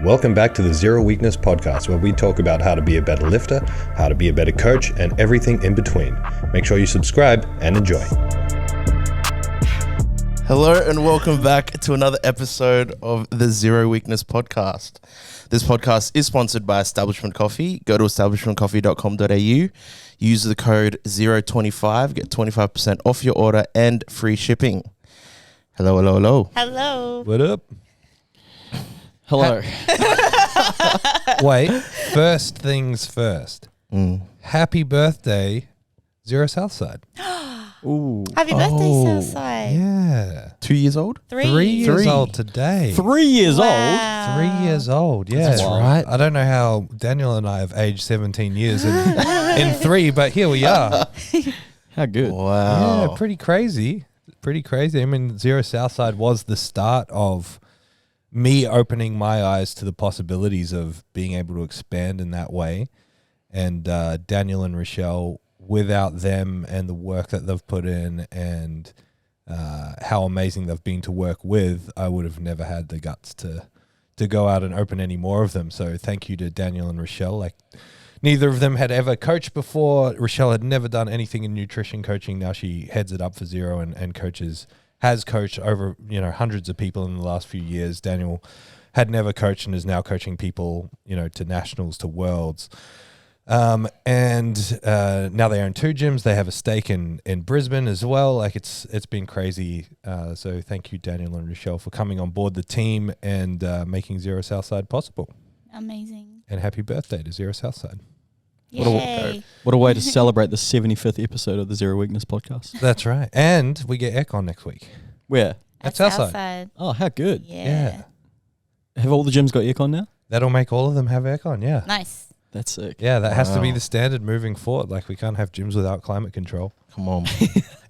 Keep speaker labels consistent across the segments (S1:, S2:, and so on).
S1: Welcome back to the Zero Weakness Podcast, where we talk about how to be a better lifter, how to be a better coach, and everything in between. Make sure you subscribe and enjoy.
S2: Hello and welcome back to another episode of the Zero Weakness Podcast. This podcast is sponsored by Establishment Coffee. Go to establishmentcoffee.com.au, use the code 025, get 25% off your order and free shipping. Hello, hello, hello.
S3: Hello.
S1: What up?
S4: Hello.
S1: Wait, first things first. Happy birthday, ZeroW Southside.
S4: Ooh.
S3: Happy birthday, Southside.
S1: Yeah.
S2: 2 years old?
S1: 3 years old today.
S4: 3 years old?
S1: 3 years old, yeah.
S4: That's right.
S1: I don't know how Daniel and I have aged 17 years in 3, but here we are.
S4: How good.
S2: Wow.
S1: Yeah, pretty crazy. Pretty crazy. I mean, ZeroW Southside was the start of me opening my eyes to the possibilities of being able to expand in that way. And Daniel and Rochelle, without them and the work that they've put in and how amazing they've been to work with, I would have never had the guts to go out and open any more of them. So thank you to Daniel and Rochelle. Like, neither of them had ever coached before. Rochelle had never done anything in nutrition coaching. Now she heads it up for Zero and has coached over, hundreds of people in the last few years. Daniel had never coached and is now coaching people, to nationals, to worlds. And now they own 2 gyms. They have a stake in Brisbane as well. Like it's been crazy. So thank you, Daniel and Rochelle, for coming on board the team and making ZeroW Southside possible.
S3: Amazing.
S1: And happy birthday to ZeroW Southside.
S3: Yay.
S4: What a way to celebrate the 75th episode of the Zero Weakness Podcast.
S1: That's right. And we get aircon next week.
S4: Where?
S1: At Southside.
S4: Oh, how good.
S3: Yeah.
S4: Have all the gyms got aircon now?
S1: That'll make all of them have aircon, yeah.
S3: Nice.
S4: That's sick.
S1: Yeah, that has to be the standard moving forward. Like, we can't have gyms without climate control.
S2: Come on.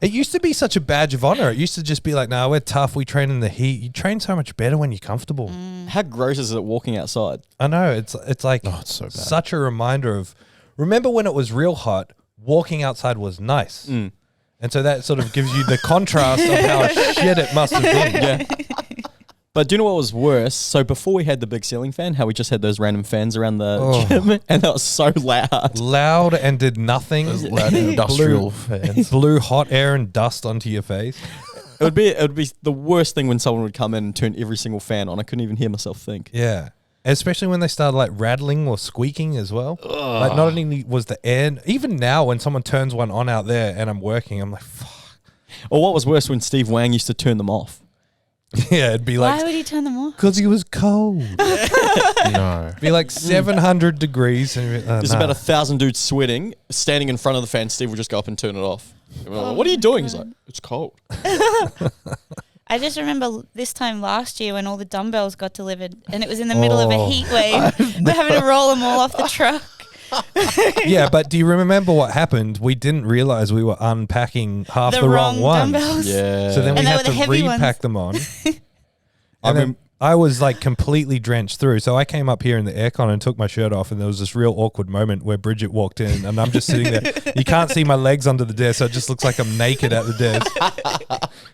S1: It used to be such a badge of honor. It used to just be like, we're tough. We train in the heat. You train so much better when you're comfortable.
S4: How gross is it walking outside?
S1: I know. It's like
S2: It's so bad.
S1: such a reminder of, remember when it was real hot, walking outside was nice. And so that sort of gives you the contrast of how shit it must have been.
S4: Yeah. But do you know what was worse? So before we had the big ceiling fan, how we just had those random fans around the gym, and that was so loud.
S1: Loud and did nothing.
S2: Loud industrial fans.
S1: Blew hot air and dust onto your face.
S4: It would be the worst thing when someone would come in and turn every single fan on. I couldn't even hear myself think.
S1: Yeah. Especially when they started like rattling or squeaking as well. Like, not only was the air, even now when someone turns one on out there and I'm working, I'm like, fuck.
S4: Or what was worse when Steve Wang used to turn them off.
S1: Yeah, it'd be like,
S3: Why would he turn them off?
S1: because he was cold.
S2: No.
S1: It'd be like 700 degrees. And
S4: There's about 1,000 dudes sweating, standing in front of the fan. Steve would just go up and turn it off. Like, what are you doing? He's like, it's cold.
S3: I just remember this time last year when all the dumbbells got delivered and it was in the middle of a heat wave. We're having to roll them all off the truck.
S1: Yeah, but do you remember what happened? We didn't realize we were unpacking half the wrong ones.
S3: dumbbells.
S4: Yeah.
S1: So then we
S3: And they
S1: had
S3: were
S1: to
S3: the heavy
S1: repack
S3: ones.
S1: them on. And then I was like completely drenched through. So I came up here in the aircon and took my shirt off, and there was this real awkward moment where Bridget walked in and I'm just sitting there. You can't see my legs under the desk, so it just looks like I'm naked at the desk.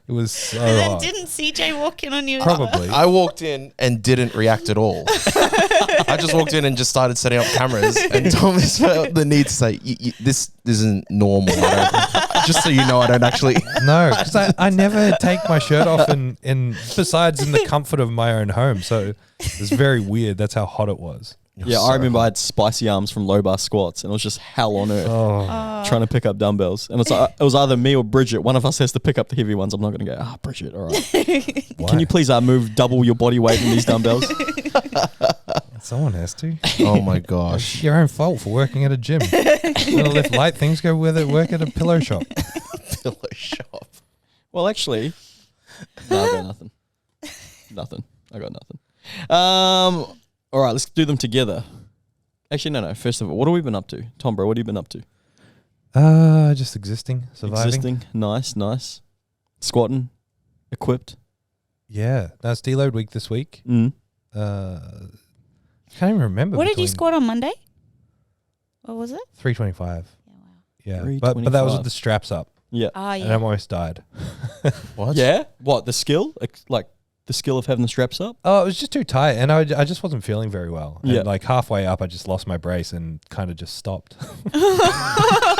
S1: It was so
S3: And then
S1: hot.
S3: didn't CJ walk in on you?
S1: Probably.
S2: I walked in and didn't react at all. I just walked in and just started setting up cameras, and Thomas felt the need to say, this isn't normal. Just so you know, I don't actually...
S1: No, because I never take my shirt off besides in the comfort of my own home. So it was very weird. That's how hot it was.
S4: Yeah, I remember I had spicy arms from low bar squats, and it was just hell on earth trying to pick up dumbbells. And it's like, it was either me or Bridget. One of us has to pick up the heavy ones. I'm not going to go, Bridget, all right.
S1: Why?
S4: Can you please move double your body weight in these dumbbells?
S1: Someone has to.
S2: Oh my gosh.
S1: It's your own fault for working at a gym. You want to lift light things, go work at a pillow shop.
S2: Pillow shop.
S4: Well, actually, no, I got nothing. Nothing. I got nothing. All right, let's do them together. Actually, no. First of all, what have we been up to? Tom, bro, what have you been up to?
S1: Just existing, surviving.
S4: Existing. Nice. Squatting. Equipped.
S1: Yeah, that's deload week this week.
S4: Mm.
S1: I can't even remember.
S3: What did you squat on Monday? What was it?
S1: 325.
S3: Yeah, wow.
S1: Yeah, but that was
S4: 325.
S1: with the straps up,
S4: Yeah.
S3: Oh,
S1: and I
S3: yeah.
S1: almost died.
S2: What?
S4: Yeah? What, the skill? Like The skill of having the straps up?
S1: Oh, it was just too tight, and I just wasn't feeling very well.
S4: Yeah.
S1: And like halfway up, I just lost my brace and kind of just stopped.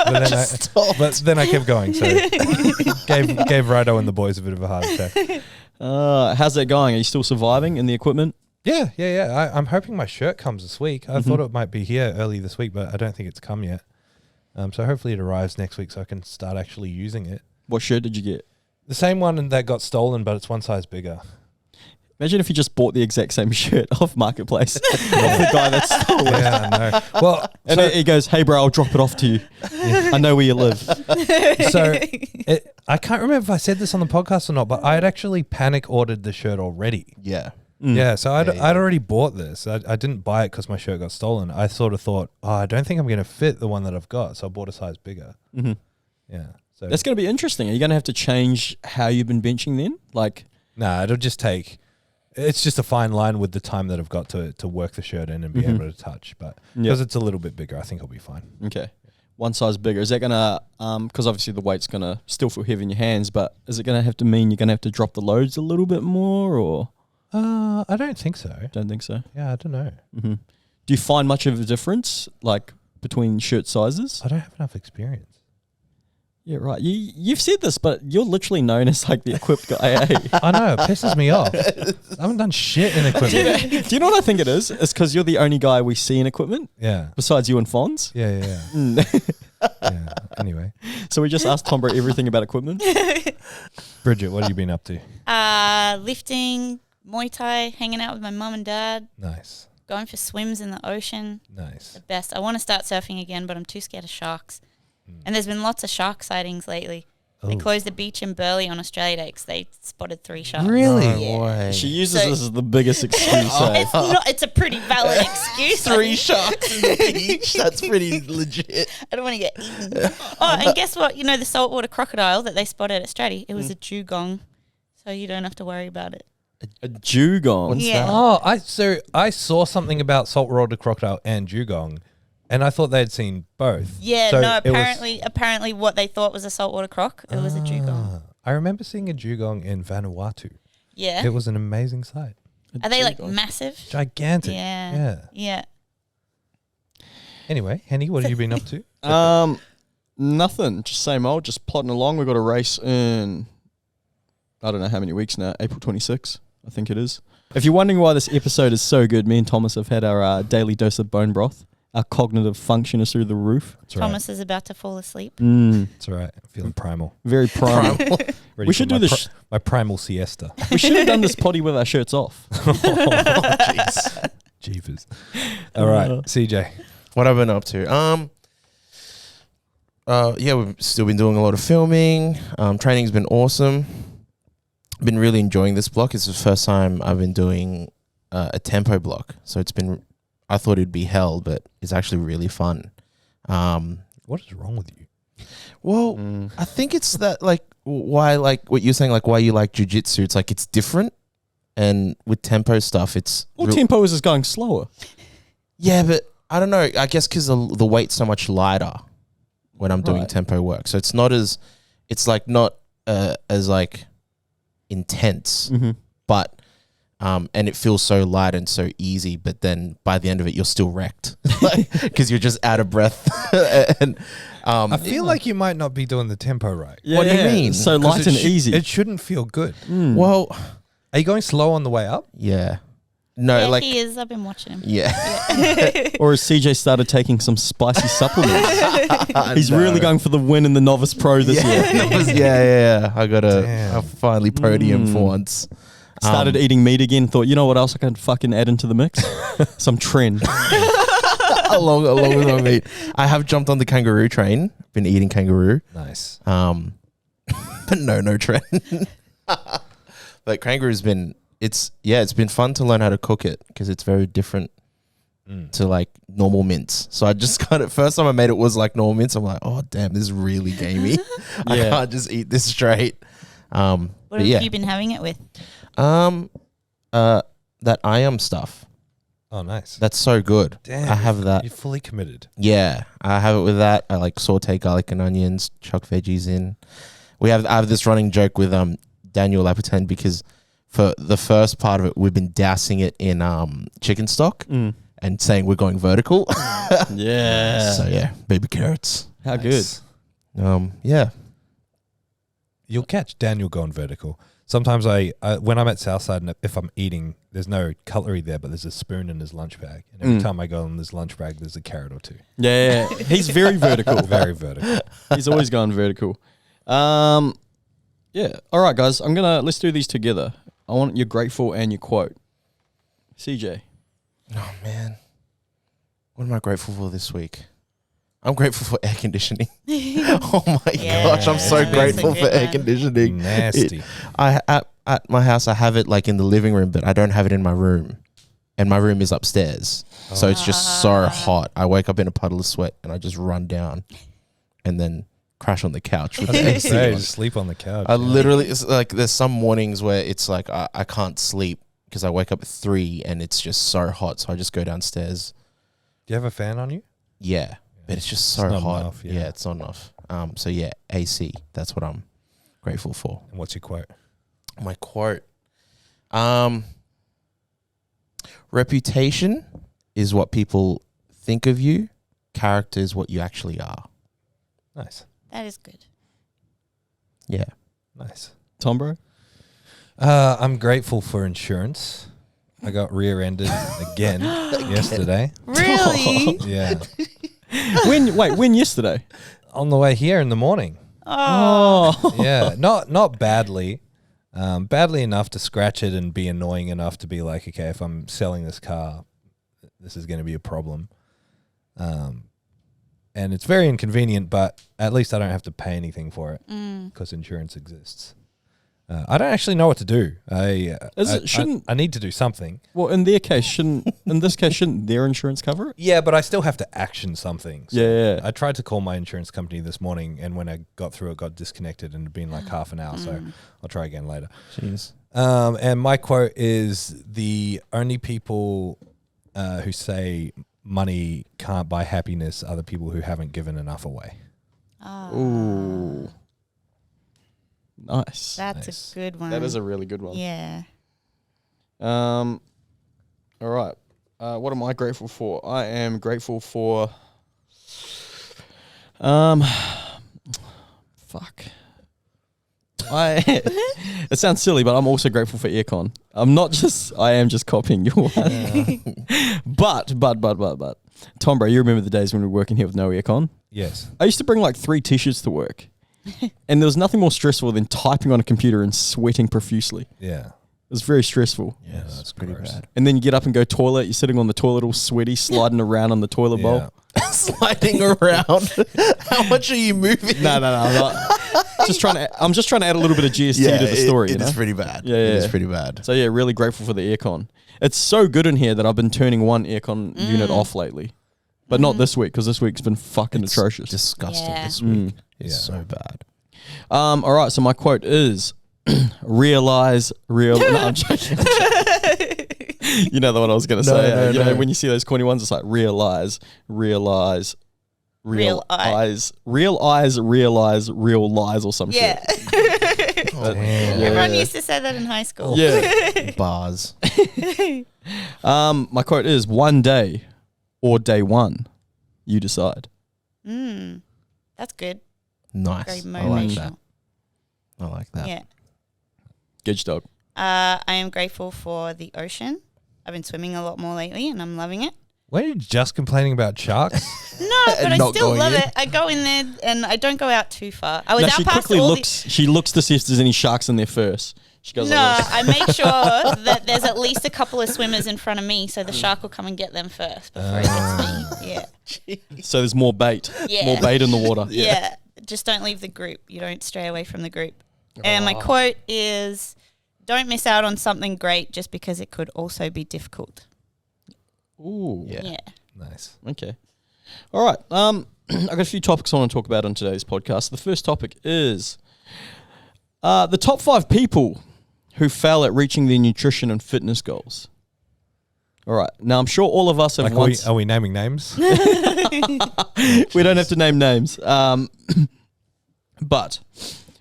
S1: But then I kept going, so gave Rido and the boys a bit of a heart attack.
S4: How's that going? Are you still surviving in the equipment?
S1: Yeah. I'm hoping my shirt comes this week. I thought it might be here early this week, but I don't think it's come yet. So hopefully it arrives next week so I can start actually using it.
S4: What shirt did you get?
S1: The same one that got stolen, but it's one size bigger.
S4: Imagine if you just bought the exact same shirt off Marketplace of the guy that stole it.
S1: Yeah, I know. Well,
S4: And he goes, hey, bro, I'll drop it off to you. I know where you live.
S1: so I can't remember if I said this on the podcast or not, but I had actually panic ordered the shirt already.
S2: Yeah.
S1: Yeah, so I'd already bought this. I didn't buy it because my shirt got stolen. I sort of thought, I don't think I'm going to fit the one that I've got, so I bought a size bigger.
S4: Mm-hmm.
S1: Yeah. So
S4: That's going to be interesting. Are you going to have to change how you've been benching then? Like,
S1: nah, it'll just take... It's just a fine line with the time that I've got to work the shirt in and be able to touch. But because it's a little bit bigger, I think I'll be fine.
S4: Okay. One size bigger. Is that going to, because obviously the weight's going to still feel heavy in your hands, but is it going to have to mean you're going to have to drop the loads a little bit more or?
S1: I don't think so.
S4: Don't think so.
S1: Yeah, I don't know.
S4: Mm-hmm. Do you find much of a difference, like, between shirt sizes?
S1: I don't have enough experience.
S4: Yeah, right. You've said this, but you're literally known as like the equipped guy. Eh?
S1: I know, it pisses me off. I haven't done shit in equipment.
S4: Do you know what I think it is? It's because you're the only guy we see in equipment,
S1: Yeah.
S4: besides you and Fonz.
S1: Yeah.
S4: Mm.
S1: Yeah. Anyway.
S4: So we just asked Tom Bro everything about equipment.
S1: Bridget, what have you been up to?
S3: Lifting, Muay Thai, hanging out with my mum and dad,
S1: Nice.
S3: going for swims in the ocean.
S1: Nice.
S3: The best. I want to start surfing again, but I'm too scared of sharks. And there's been lots of shark sightings lately. They
S1: Oh.
S3: closed the beach in Burleigh on Australia Day because they spotted 3 sharks.
S1: Really?
S2: No way.
S4: She uses
S3: So-
S4: this as the biggest excuse. Eh?
S3: It's not. It's a pretty valid excuse.
S2: 3 sharks in the beach. That's pretty legit.
S3: I don't want to get eaten. Oh, and guess what? You know the saltwater crocodile that they spotted at Stratty? It was a dugong, so you don't have to worry about it.
S4: A dugong.
S2: What's
S3: Yeah.
S2: that?
S1: Oh, I saw something about saltwater crocodile and dugong, and I thought they'd seen both.
S3: Yeah,
S1: So
S3: no.
S1: it was-
S3: Apparently, what they thought was a saltwater croc, it was a dugong.
S1: I remember seeing a dugong in Vanuatu.
S3: Yeah.
S1: It was an amazing sight.
S4: A
S3: Are they like
S4: dugong.
S3: massive?
S1: Gigantic.
S3: Yeah. Yeah.
S1: Anyway, Henny, what have you been up to?
S4: Nothing. Just same old. Just plodding along. We've got a race in, I don't know how many weeks now. April 26th, I think it is. If you're wondering why this episode is so good, me and Thomas have had our daily dose of bone broth. Our cognitive function is through the roof.
S1: That's right.
S3: Thomas is about to fall asleep.
S1: That's all right. I'm feeling primal.
S4: Very primal.
S1: Ready
S4: We
S1: for
S4: should do
S1: my
S4: this.
S1: my primal siesta.
S4: We should have done this potty with our shirts off.
S1: Jeepers. All right, CJ.
S2: What I've been up to? Yeah, we've still been doing a lot of filming. Training's been awesome. Been really enjoying this block. It's the first time I've been doing a tempo block, so it's been. I thought it'd be hell, but it's actually really fun.
S1: What is wrong with you?
S2: Well, I think it's that like why like what you're saying, like why you like jiu-jitsu. It's like it's different, and with tempo stuff, it's
S4: Well, tempo is just going slower.
S2: yeah, but I don't know. I guess because the weight's so much lighter when I'm doing
S4: Right.
S2: tempo work, so it's not as not as like intense,
S4: Mm-hmm.
S2: but and it feels so light and so easy. But then by the end of it, you're still wrecked because you're just out of breath. And
S1: I feel like you might not be doing the tempo right.
S2: What do you mean?
S4: So
S1: 'Cause
S4: light
S1: it
S4: and
S1: should-
S4: easy.
S1: It shouldn't feel good.
S2: well,
S1: Are you going slow on the way up?
S2: yeah, no,
S3: Yeah,
S2: like
S3: he is. I've been watching him.
S2: yeah.
S4: Or has CJ started taking some spicy supplements? He's
S2: No.
S4: really going for the win in the novice pro this year.
S2: yeah. I got
S1: Damn.
S2: a finally podium for once.
S4: Started eating meat again. Thought, you know what else I can fucking add into the mix? Some trend.
S2: along with my meat. I have jumped on the kangaroo train. Been eating kangaroo.
S1: Nice.
S2: But no trend. But kangaroo's been it's been fun to learn how to cook it because it's very different to like normal mince. So I just kind of first time I made it was like normal mince. I'm like, oh damn, this is really gamey. I
S4: Yeah.
S2: can't just eat this straight.
S3: What
S2: But
S3: have
S2: yeah.
S3: you been having it with?
S2: That I am stuff.
S1: Oh, nice.
S2: That's so good.
S1: Damn,
S2: I have that.
S1: You're fully committed.
S2: Yeah, I have it with that. I like saute garlic and onions, chuck veggies in. I have this running joke with Daniel Lapitan because for the first part of it, we've been dousing it in chicken stock and saying we're going vertical.
S4: Yeah.
S2: So yeah, baby carrots.
S4: How
S1: Nice.
S4: good.
S2: Yeah.
S1: You'll catch Daniel going vertical. Sometimes I when I'm at Southside and if I'm eating, there's no cutlery there, but there's a spoon in his lunch bag. And every time I go in his lunch bag, there's a carrot or two.
S4: Yeah. He's very vertical.
S1: Very vertical.
S4: He's always going vertical. Yeah. All right, guys. Let's do these together. I want your grateful and your quote. CJ.
S2: Oh man, what am I grateful for this week? I'm grateful for air conditioning. Oh my gosh, I'm so
S3: that's a
S2: grateful
S3: good
S2: for air
S3: one.
S2: conditioning.
S1: Nasty.
S2: At my house, I have it like in the living room, but I don't have it in my room, and my room is upstairs, so it's just so hot. I wake up in a puddle of sweat, and I just run down, and then crash on the couch with the AC
S1: Hey,
S2: on.
S1: just sleep on the couch.
S2: I literally, it's like there's some mornings where it's like I can't sleep because I wake up at 3 and it's just so hot, so I just go downstairs.
S1: Do you have a fan on you?
S2: Yeah, but it's just so
S1: It's not
S2: hot.
S1: enough,
S2: yeah.
S1: yeah.
S2: It's not enough. So yeah, AC. That's what I'm grateful for.
S1: And what's your quote?
S2: My quote. Reputation is what people think of you. Character is what you actually are.
S1: Nice.
S3: That is good.
S2: Yeah.
S1: Nice.
S4: Tom, bro?
S1: I'm grateful for insurance. I got rear-ended again yesterday.
S3: Really?
S1: Yeah.
S4: When yesterday?
S1: On the way here in the morning.
S3: Oh.
S1: Yeah. Not badly. Badly enough to scratch it and be annoying enough to be like, okay, if I'm selling this car, this is going to be a problem. And it's very inconvenient, but at least I don't have to pay anything for it because insurance exists. I don't actually know what to do. I need to do something.
S4: Well, in this case, shouldn't their insurance cover it?
S1: Yeah, but I still have to action something. So
S4: Yeah.
S1: I tried to call my insurance company this morning, and when I got through, it got disconnected and it'd been like half an hour. So I'll try again later.
S2: Jeez.
S1: And my quote is: the only people who say money can't buy happiness are the people who haven't given enough away.
S4: Ooh. Nice.
S3: That's
S1: Nice.
S3: a good one.
S4: That is a really good one.
S3: Yeah.
S4: All right. What am I grateful for? I am grateful for fuck. It sounds silly, but I'm also grateful for aircon. I am just copying your one. But Tom, bro, you remember the days when we were working here with no aircon?
S1: Yes.
S4: I used to bring like 3 t-shirts to work. And there was nothing more stressful than typing on a computer and sweating profusely.
S1: Yeah.
S4: It was very stressful.
S2: Yeah,
S1: that's
S2: that's pretty
S1: gross.
S2: bad.
S4: And then you get up and go toilet. You're sitting on the toilet all sweaty, sliding around on the toilet bowl.
S1: Yeah.
S2: Sliding around. How much are you moving?
S4: No. I'm not. I'm just trying to add a little bit of GST to the story.
S2: It
S4: you
S2: is
S4: know?
S2: pretty bad.
S4: Yeah,
S2: It
S4: yeah.
S2: is pretty bad.
S4: So yeah, really grateful for the aircon. It's so good in here that I've been turning one aircon unit off lately. But not this week, because this week's been fucking
S2: It's
S4: atrocious.
S2: disgusting
S3: Yeah.
S2: this week.
S1: Yeah.
S2: It's so bad.
S4: All right, so my quote is realize real. No, I'm joking. You know the one I was going to say.
S2: No,
S4: You know
S2: no.
S4: when you see those corny ones, it's like realize,
S3: Real eye.
S4: real lies, or some
S3: Yeah.
S4: shit.
S2: Oh,
S3: Everyone used to say that in high school.
S4: Yeah.
S2: Bars.
S4: My quote is one day or day one, you decide.
S3: That's good.
S2: Nice.
S3: Very
S2: I like that.
S3: motivational.
S2: I like that.
S3: Yeah.
S4: Good dog.
S3: I am grateful for the ocean. I've been swimming a lot more lately and I'm loving it.
S1: Were you just complaining about sharks?
S3: No, but I
S2: not
S3: still
S2: going
S3: love
S2: in.
S3: it. I go in there and I don't go out too far. I was
S4: No,
S3: out
S4: she
S3: past
S4: quickly
S3: all
S4: looks. She looks to see if there's any sharks in there first. She goes.
S3: No,
S4: like this.
S3: I make sure that there's at least a couple of swimmers in front of me so the shark will come and get them first before it gets me. Yeah.
S4: So there's more bait.
S3: Yeah.
S4: More bait in the water.
S3: Yeah. Just don't leave the group. You don't stray away from the group. And my quote is, don't miss out on something great just because it could also be difficult.
S4: Ooh.
S2: Yeah.
S1: Nice.
S4: Okay. All right. I got a few topics I want to talk about on today's podcast. The first topic is the top 5 people who fail at reaching their nutrition and fitness goals. All right. Now, I'm sure all of us have
S1: Like,
S4: once...
S1: are we naming names?
S4: We don't have to name names. But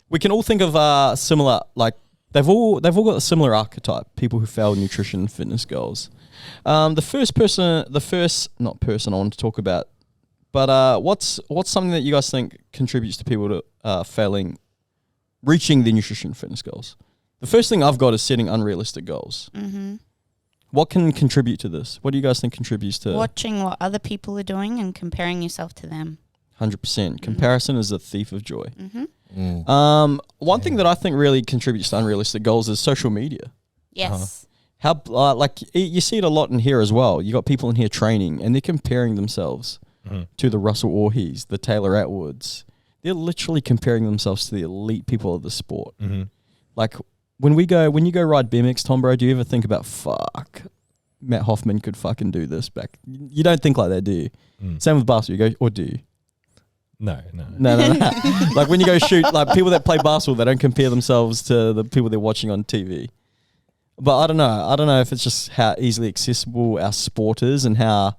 S4: we can all think of similar, like, they've all got a similar archetype. People who fail nutrition and fitness goals. Not person I want to talk about, but what's something that you guys think contributes to people to reaching their nutrition and fitness goals? The first thing I've got is setting unrealistic goals.
S3: Mm-hmm.
S4: What can contribute to this? What do you guys think contributes to
S3: watching what other people are doing and comparing yourself to them?
S4: 100%. Comparison is a thief of joy.
S3: Mm-hmm.
S4: One thing that I think really contributes to unrealistic goals is social media.
S3: Yes.
S4: How you see it a lot in here as well. You got people in here training and they're comparing themselves to the Russell Orhys, the Taylor Atwoods. They're literally comparing themselves to the elite people of the sport.
S1: Mm-hmm.
S4: Like when you go ride BMX, Tom, bro, do you ever think about Matt Hoffman could fucking do this back? You don't think like that, do you? Same with basketball. You go, or do you?
S1: No.
S4: Like when you go shoot, like people that play basketball, they don't compare themselves to the people they're watching on TV. But I don't know. I don't know if it's just how easily accessible our sport is and how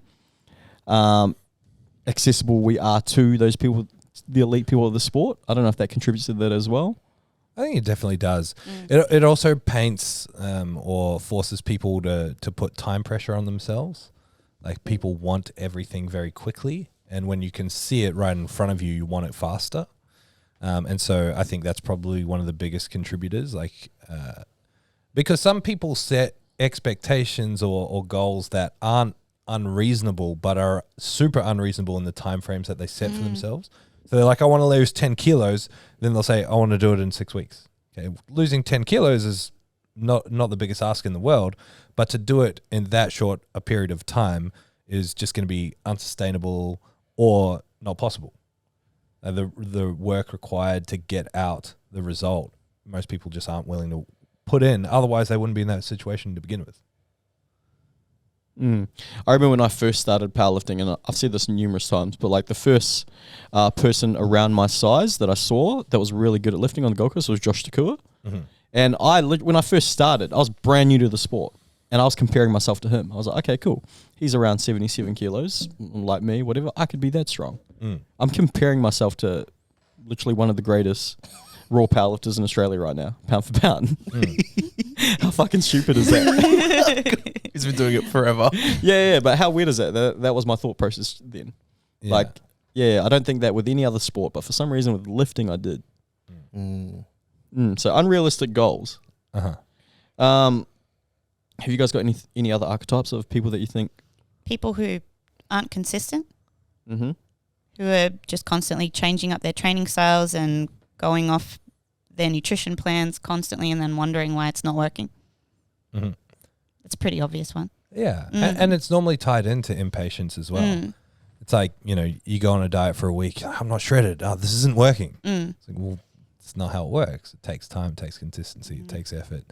S4: accessible we are to those people, the elite people of the sport. I don't know if that contributes to that as well.
S1: I think it definitely does. It also paints or forces people to put time pressure on themselves. Like people want everything very quickly. And when you can see it right in front of you, you want it faster. And so I think that's probably one of the biggest contributors. Like, because some people set expectations or goals that aren't unreasonable, but are super unreasonable in the time frames that they set for themselves. So they're like, I want to lose 10 kilos. Then they'll say, I want to do it in 6 weeks. Okay, losing 10 kilos is not the biggest ask in the world, but to do it in that short a period of time is just going to be unsustainable or not possible. The work required to get out the result, most people just aren't willing to put in. Otherwise, they wouldn't be in that situation to begin with.
S4: I remember when I first started powerlifting, and I've said this numerous times, but like the first person around my size that I saw that was really good at lifting on the Gold Coast was Josh Takua. And when I first started, I was brand new to the sport. And I was comparing myself to him. I was like, okay, cool. He's around 77 kilos, like me, whatever. I could be that strong. I'm comparing myself to literally one of the greatest raw powerlifters in Australia right now, pound for pound. How fucking stupid is that?
S2: He's been doing it forever.
S4: Yeah, but how weird is that? That was my thought process then.
S1: Yeah.
S4: Like, I don't think that with any other sport, but for some reason with lifting, I did. So unrealistic goals. Have you guys got any other archetypes of people that you think?
S3: People who aren't consistent,
S4: who
S3: are just constantly changing up their training styles and going off their nutrition plans constantly and then wondering why it's not working. It's a pretty obvious one.
S1: Yeah, and it's normally tied into impatience as well. It's like, you go on a diet for a week, I'm not shredded, this isn't working. It's like, well, it's not how it works. It takes time, it takes consistency, it takes effort.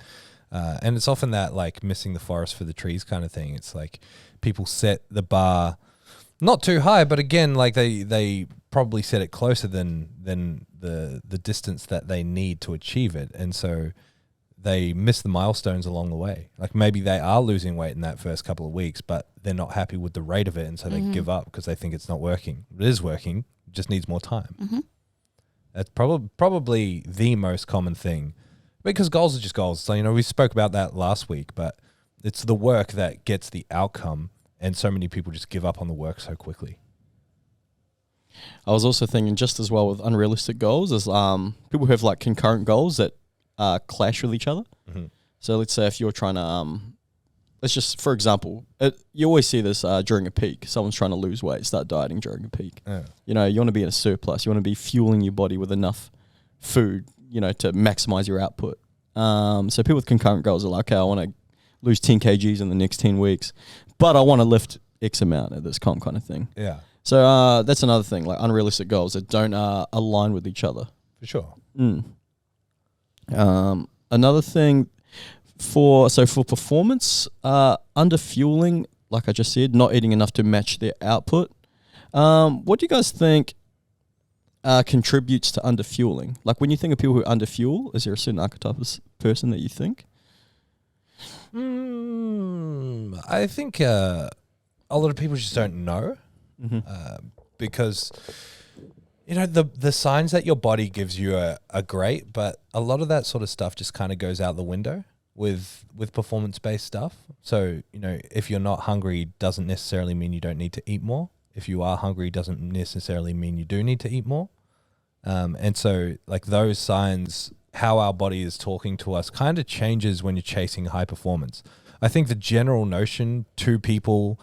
S1: And it's often that like missing the forest for the trees kind of thing. It's like people set the bar not too high, but again, like they probably set it closer than the distance that they need to achieve it. And so they miss the milestones along the way. Like maybe they are losing weight in that first couple of weeks, but they're not happy with the rate of it. And so they give up because they think it's not working. It is working, it just needs more time. That's probably the most common thing. Because goals are just goals. So, we spoke about that last week, but it's the work that gets the outcome, and so many people just give up on the work so quickly.
S4: I was also thinking just as well with unrealistic goals is people who have like concurrent goals that clash with each other. So let's say if you're trying to, let's just, for example, you always see this during a peak. Someone's trying to lose weight, start dieting during a peak. You want to be in a surplus. You want to be fueling your body with enough food, to maximize your output. So people with concurrent goals are like, okay, I want to lose 10 kgs in the next 10 weeks, but I want to lift X amount at this kind of thing.
S1: Yeah.
S4: So that's another thing, like unrealistic goals that don't align with each other.
S1: For sure.
S4: Another thing for performance, under fueling, like I just said, not eating enough to match their output. What do you guys think contributes to underfueling? Like when you think of people who underfuel, is there a certain archetype of person that you think?
S1: I think a lot of people just don't know because You know, the signs that your body gives you are great, but a lot of that sort of stuff just kind of goes out the window with performance-based stuff. So, you know, if you're not hungry, doesn't necessarily mean you don't need to eat more. If you are hungry, doesn't necessarily mean you do need to eat more. And so, like, those signs, how our body is talking to us kind of changes when you're chasing high performance. I think the general notion to people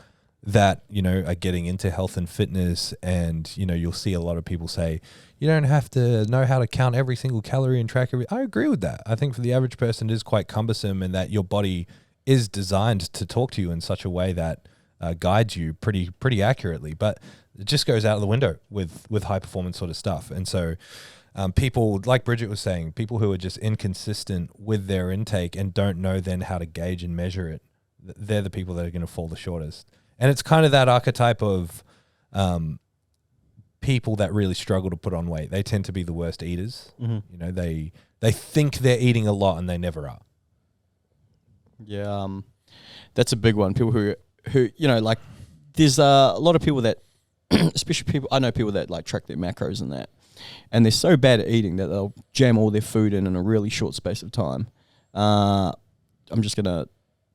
S1: that, you know, are getting into health and fitness, and, you know, you'll see a lot of people say, you don't have to know how to count every single calorie and track every. I agree with that. I think for the average person, it is quite cumbersome, and that your body is designed to talk to you in such a way that guides you pretty accurately. But it just goes out of the window with high performance sort of stuff. And so people, like Bridget was saying, people who are just inconsistent with their intake and don't know then how to gauge and measure it, they're the people that are going to fall the shortest. And it's kind of that archetype of people that really struggle to put on weight. They tend to be the worst eaters.
S4: Mm-hmm.
S1: You know, they think they're eating a lot and they never are.
S4: Yeah, that's a big one. People who you know, like, there's a lot of people that, especially people, I know people that like track their macros and that, and they're so bad at eating that they'll jam all their food in a really short space of time. I'm just gonna.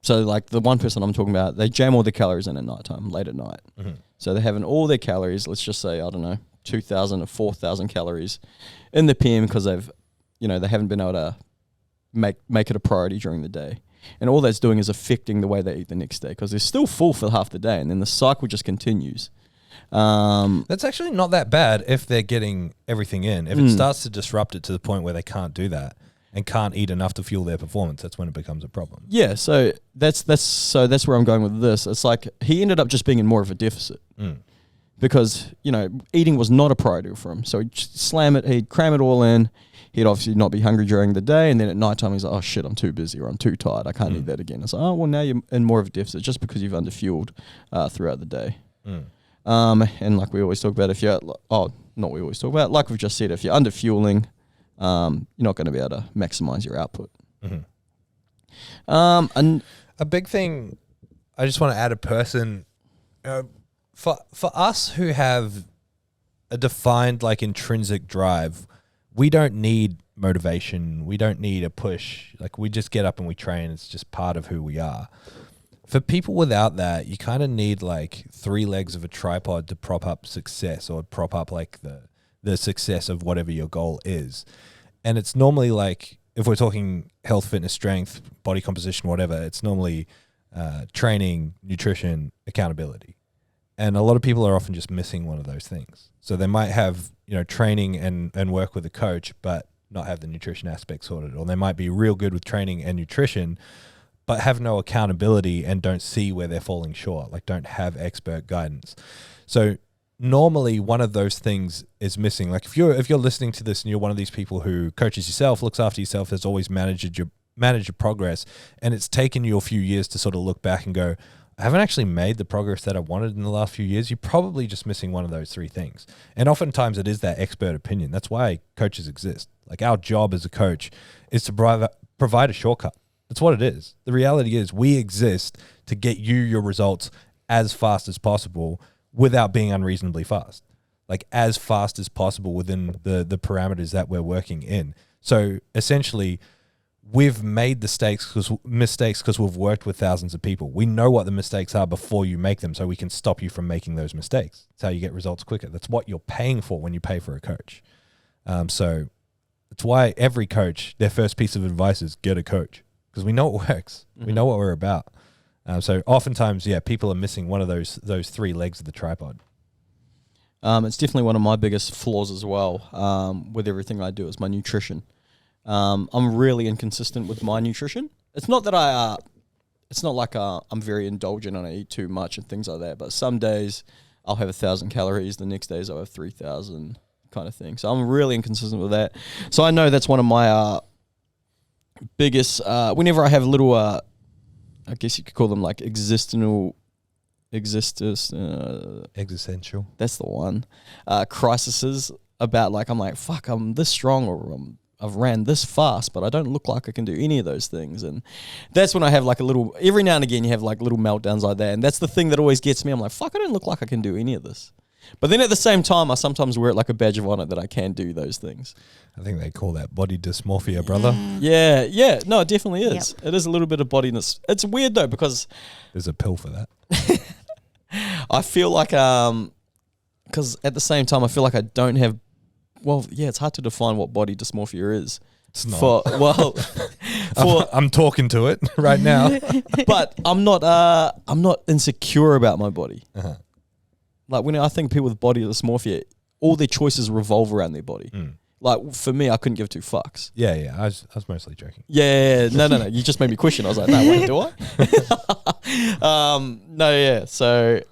S4: So, like, the one person I'm talking about, they jam all their calories in at nighttime, late at night.
S1: Mm-hmm.
S4: So they're having all their calories, let's just say, I don't know, 2,000 or 4,000 calories in the PM because they've, you know, they haven't been able to make it a priority during the day. And all that's doing is affecting the way they eat the next day because they're still full for half the day, and then the cycle just continues.
S1: That's actually not that bad if they're getting everything in. If it starts to disrupt it to the point where they can't do that and can't eat enough to fuel their performance, that's when it becomes a problem.
S4: Yeah, so that's where I'm going with this. It's like he ended up just being in more of a deficit because, you know, eating was not a priority for him. So he'd slam it, he'd cram it all in. He'd obviously not be hungry during the day, and then at nighttime he's like, oh shit, I'm too busy or I'm too tired, I can't eat that again. It's like, oh, well, now you're in more of a deficit just because you've underfueled throughout the day. And like we always talk about, if you're, not we always talk about, like we've just said, if you're underfueling, you're not going to be able to maximize your output.
S1: And a big thing, I just want to add a person, for us who have a defined, like, intrinsic drive, we don't need motivation. We don't need a push. Like, we just get up and we train. It's just part of who we are. For people without that, you kind of need, like, 3 legs of a tripod to prop up success, or prop up, like, the success of whatever your goal is. And it's normally, like, if we're talking health, fitness, strength, body composition, whatever, it's normally training, nutrition, accountability. And a lot of people are often just missing one of those things. So they might have, you know, training and work with a coach, but not have the nutrition aspect sorted. Or they might be real good with training and nutrition, but have no accountability and don't see where they're falling short, like don't have expert guidance. So normally one of those things is missing. Like if you're listening to this and you're one of these people who coaches yourself, looks after yourself, has always managed your progress, and it's taken you a few years to sort of look back and go, I haven't actually made the progress that I wanted in the last few years, you're probably just missing one of those 3 things. And oftentimes it is that expert opinion. That's why coaches exist. Like our job as a coach is to provide a shortcut. That's what it is. The reality is we exist to get you your results as fast as possible without being unreasonably fast. Like as fast as possible within the parameters that we're working in. So essentially, we've made mistakes because we've worked with thousands of people. We know what the mistakes are before you make them, so we can stop you from making those mistakes. That's how you get results quicker. That's what you're paying for when you pay for a coach. So that's why every coach, their first piece of advice is get a coach, because we know it works. Mm-hmm. We know what we're about. So oftentimes, people are missing one of those 3 legs of the tripod.
S4: It's definitely one of my biggest flaws as well with everything I do is my nutrition. I'm really inconsistent with my nutrition. It's not that it's not like I'm very indulgent and I eat too much and things like that, but some days I'll have 1,000 calories, the next days I'll have 3,000 kind of thing. So I'm really inconsistent with that. So I know that's one of my biggest, whenever I have little, I guess you could call them like existential. That's the one. Crises about like, I'm like, fuck, I'm this strong or I've ran this fast, but I don't look like I can do any of those things. And that's when I have like a little, every now and again you have like little meltdowns like that. And that's the thing that always gets me. I'm like, fuck, I don't look like I can do any of this. But then at the same time, I sometimes wear it like a badge of honor that I can do those things.
S1: I think they call that body dysmorphia, brother.
S4: Yeah. No, it definitely is. Yep. It is a little bit of bodiness. It's weird though because
S1: there's a pill for that.
S4: I feel like because at the same time I feel like I don't have. Well, yeah, it's hard to define what body dysmorphia is.
S1: It's not. I'm talking to it right now,
S4: but I'm not insecure about my body. Uh-huh. Like when I think people with body dysmorphia, all their choices revolve around their body. Like for me, I couldn't give 2 fucks.
S1: Yeah. I was mostly joking.
S4: Yeah. No. You just made me question. I was like, no, wait, do I? No, yeah. So,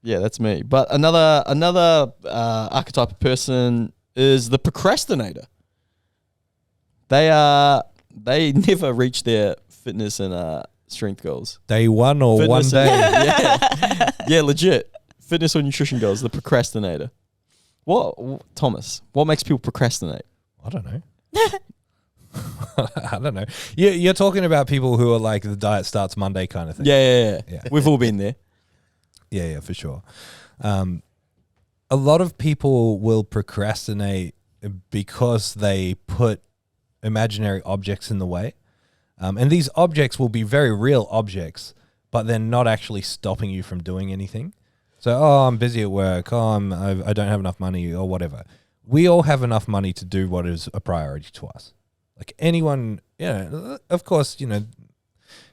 S4: yeah, that's me. But another archetype of person is the procrastinator. They never reach their fitness and strength goals.
S1: Day one or fitness 1 day?
S4: Yeah, legit. Fitness or nutrition goals, the procrastinator. Thomas, what makes people procrastinate?
S1: I don't know. I don't know. You're talking about people who are like the diet starts Monday kind of thing.
S4: Yeah. We've all been there.
S1: Yeah, for sure. A lot of people will procrastinate because they put imaginary objects in the way. And these objects will be very real objects, but they're not actually stopping you from doing anything. So, I'm busy at work. I don't have enough money or whatever. We all have enough money to do what is a priority to us. Like anyone, of course, we're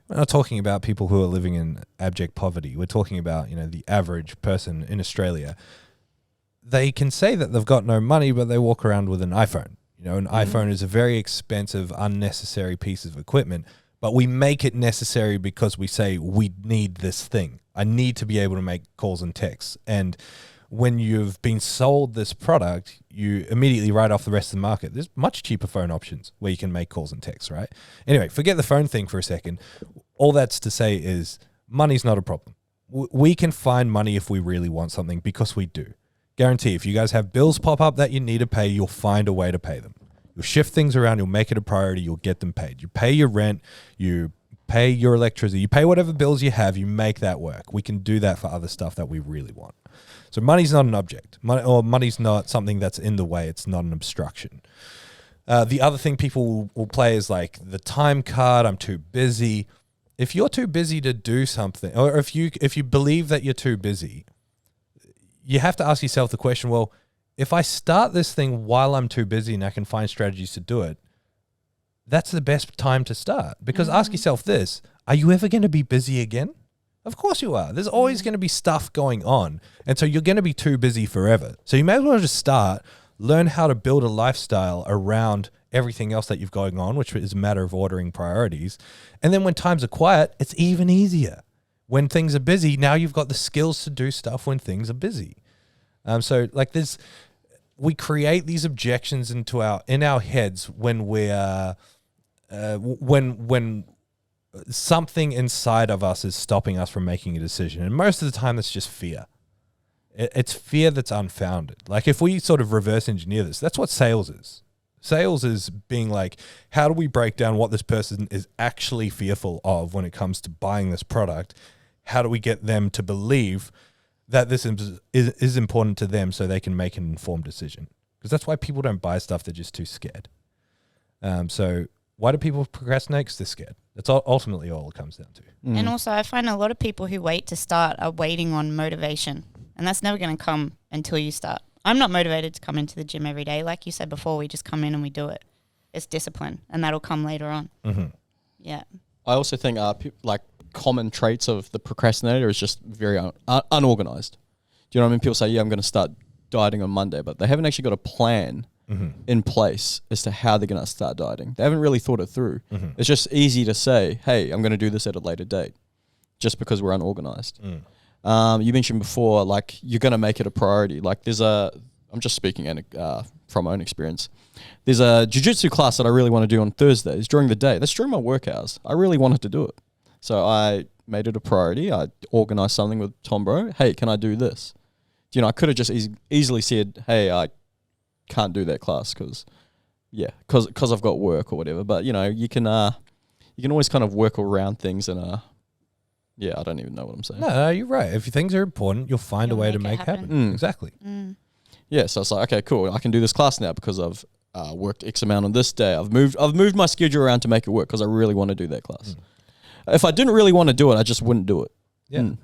S1: not talking about people who are living in abject poverty. We're talking about, the average person in Australia. They can say that they've got no money, but they walk around with an iPhone. An iPhone is a very expensive, unnecessary piece of equipment, but we make it necessary because we say we need this thing. I need to be able to make calls and texts. And when you've been sold this product, you immediately write off the rest of the market. There's much cheaper phone options where you can make calls and texts, right? Anyway, forget the phone thing for a second. All that's to say is money's not a problem. We can find money if we really want something because we do. Guarantee if you guys have bills pop up that you need to pay, you'll find a way to pay them. You'll shift things around. You'll make it a priority. You'll get them paid. You pay your rent. You pay your electricity. You pay whatever bills you have. You make that work. We can do that for other stuff that we really want. So money's not an object. Money's not something that's in the way. It's not an obstruction. The other thing people will play is like the time card. I'm too busy. If you're too busy to do something, or if you believe that you're too busy, you have to ask yourself the question, well, if I start this thing while I'm too busy and I can find strategies to do it, that's the best time to start. Because ask yourself this, are you ever going to be busy again? Of course you are. There's always going to be stuff going on. And so you're going to be too busy forever. So you may as well just start, learn how to build a lifestyle around everything else that you've going on, which is a matter of ordering priorities. And then when times are quiet, it's even easier. When things are busy, now you've got the skills to do stuff when things are busy. So like we create these objections in our heads when we're when something inside of us is stopping us from making a decision. And most of the time, it's just fear. It's fear that's unfounded. Like if we sort of reverse engineer this, that's what sales is. Sales is being like, how do we break down what this person is actually fearful of when it comes to buying this product? How do we get them to believe that this is important to them so they can make an informed decision? Because that's why people don't buy stuff. They're just too scared. So why do people procrastinate? Because they're scared. That's ultimately all it comes down to.
S3: And also I find a lot of people who wait to start are waiting on motivation. And that's never going to come until you start. I'm not motivated to come into the gym every day. Like you said before, we just come in and we do it. It's discipline, and that'll come later on. Mm-hmm. Yeah. I
S4: also think common traits of the procrastinator is just very unorganized. Do you know what I mean? People say, I'm going to start dieting on Monday, but they haven't actually got a plan in place as to how they're going to start dieting. They haven't really thought it through. Mm-hmm. It's just easy to say, hey, I'm going to do this at a later date, just because we're unorganized. You mentioned before, like, you're going to make it a priority. Like I'm just speaking from my own experience. There's a jiu-jitsu class that I really want to do on Thursdays during the day. That's during my work hours. I really wanted to do it. So I made it a priority. I organized something with Tom Bro. Hey, can I do this? I could have just easily said, hey, I can't do that class because I've got work or whatever. But, you can always kind of work around things and Yeah, I don't even know what I'm saying.
S1: No, you're right. If things are important, you'll find
S3: You'll
S1: a way to
S3: make
S1: make
S3: it
S1: happen.
S3: happen.
S1: Exactly.
S4: Yeah, so it's like, okay, cool. I can do this class now because I've worked X amount on this day. I've moved my schedule around to make it work because I really want to do that class. If I didn't really want to do it, I just wouldn't do it.
S1: Yeah. And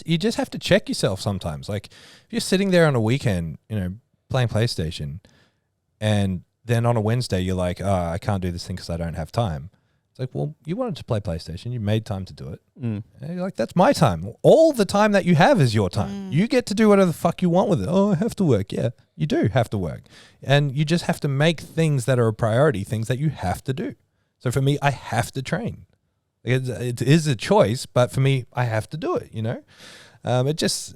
S1: you just have to check yourself sometimes. Like if you're sitting there on a weekend, playing PlayStation, and then on a Wednesday you're like, oh, I can't do this thing because I don't have time. It's like, well, you wanted to play PlayStation. You made time to do it. And you're like, that's my time. All the time that you have is your time. You get to do whatever the fuck you want with it. Oh, I have to work. Yeah, you do have to work. And you just have to make things that are a priority, things that you have to do. So for me, I have to train. It is a choice, but for me, I have to do it, It's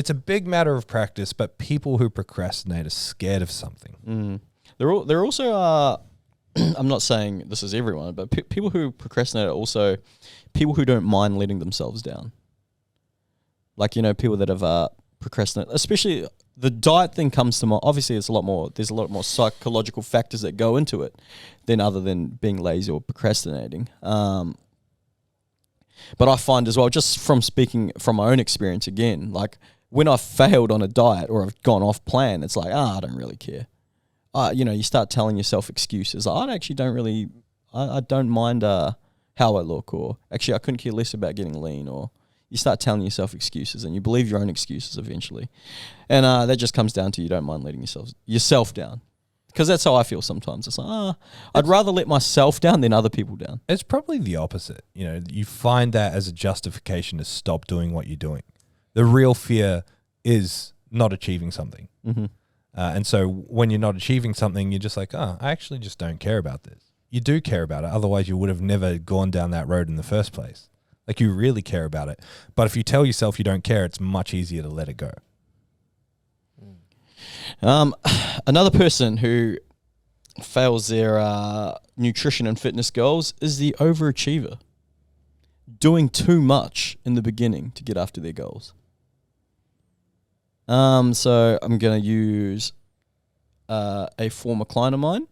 S1: a big matter of practice, but people who procrastinate are scared of something.
S4: There also I'm not saying this is everyone, but people who procrastinate are also people who don't mind letting themselves down. Like, people that have procrastinated, especially the diet thing comes to mind. Obviously, there's a lot more psychological factors that go into it than other than being lazy or procrastinating. But I find as well, just from speaking from my own experience again, like when I've failed on a diet or I've gone off plan, it's like, I don't really care. You start telling yourself excuses. I don't mind how I look, or actually I couldn't care less about getting lean, or you start telling yourself excuses and you believe your own excuses eventually. And that just comes down to you don't mind letting yourself down. Because that's how I feel sometimes. It's like, I'd rather let myself down than other people down.
S1: It's probably the opposite. You find that as a justification to stop doing what you're doing. The real fear is not achieving something. And so when you're not achieving something, you're just like, I actually just don't care about this. You do care about it. Otherwise, you would have never gone down that road in the first place. Like, you really care about it. But if you tell yourself you don't care, it's much easier to let it go.
S4: Another person who fails their nutrition and fitness goals is the overachiever. Doing too much in the beginning to get after their goals. So I'm going to use a former client of mine.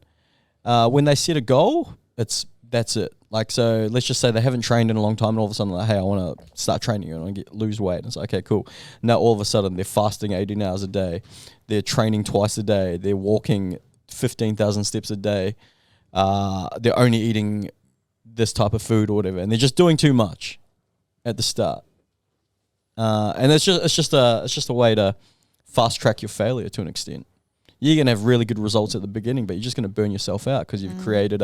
S4: When they set a goal, that's it. Like, so let's just say they haven't trained in a long time and all of a sudden like, hey, I want to start training and I want to lose weight. And it's like, okay, cool. Now all of a sudden they're fasting 18 hours a day. They're training twice a day. They're walking 15,000 steps a day. They're only eating this type of food or whatever. And they're just doing too much at the start. And it's just a way to fast track your failure to an extent. You're going to have really good results at the beginning, but you're just going to burn yourself out because you've created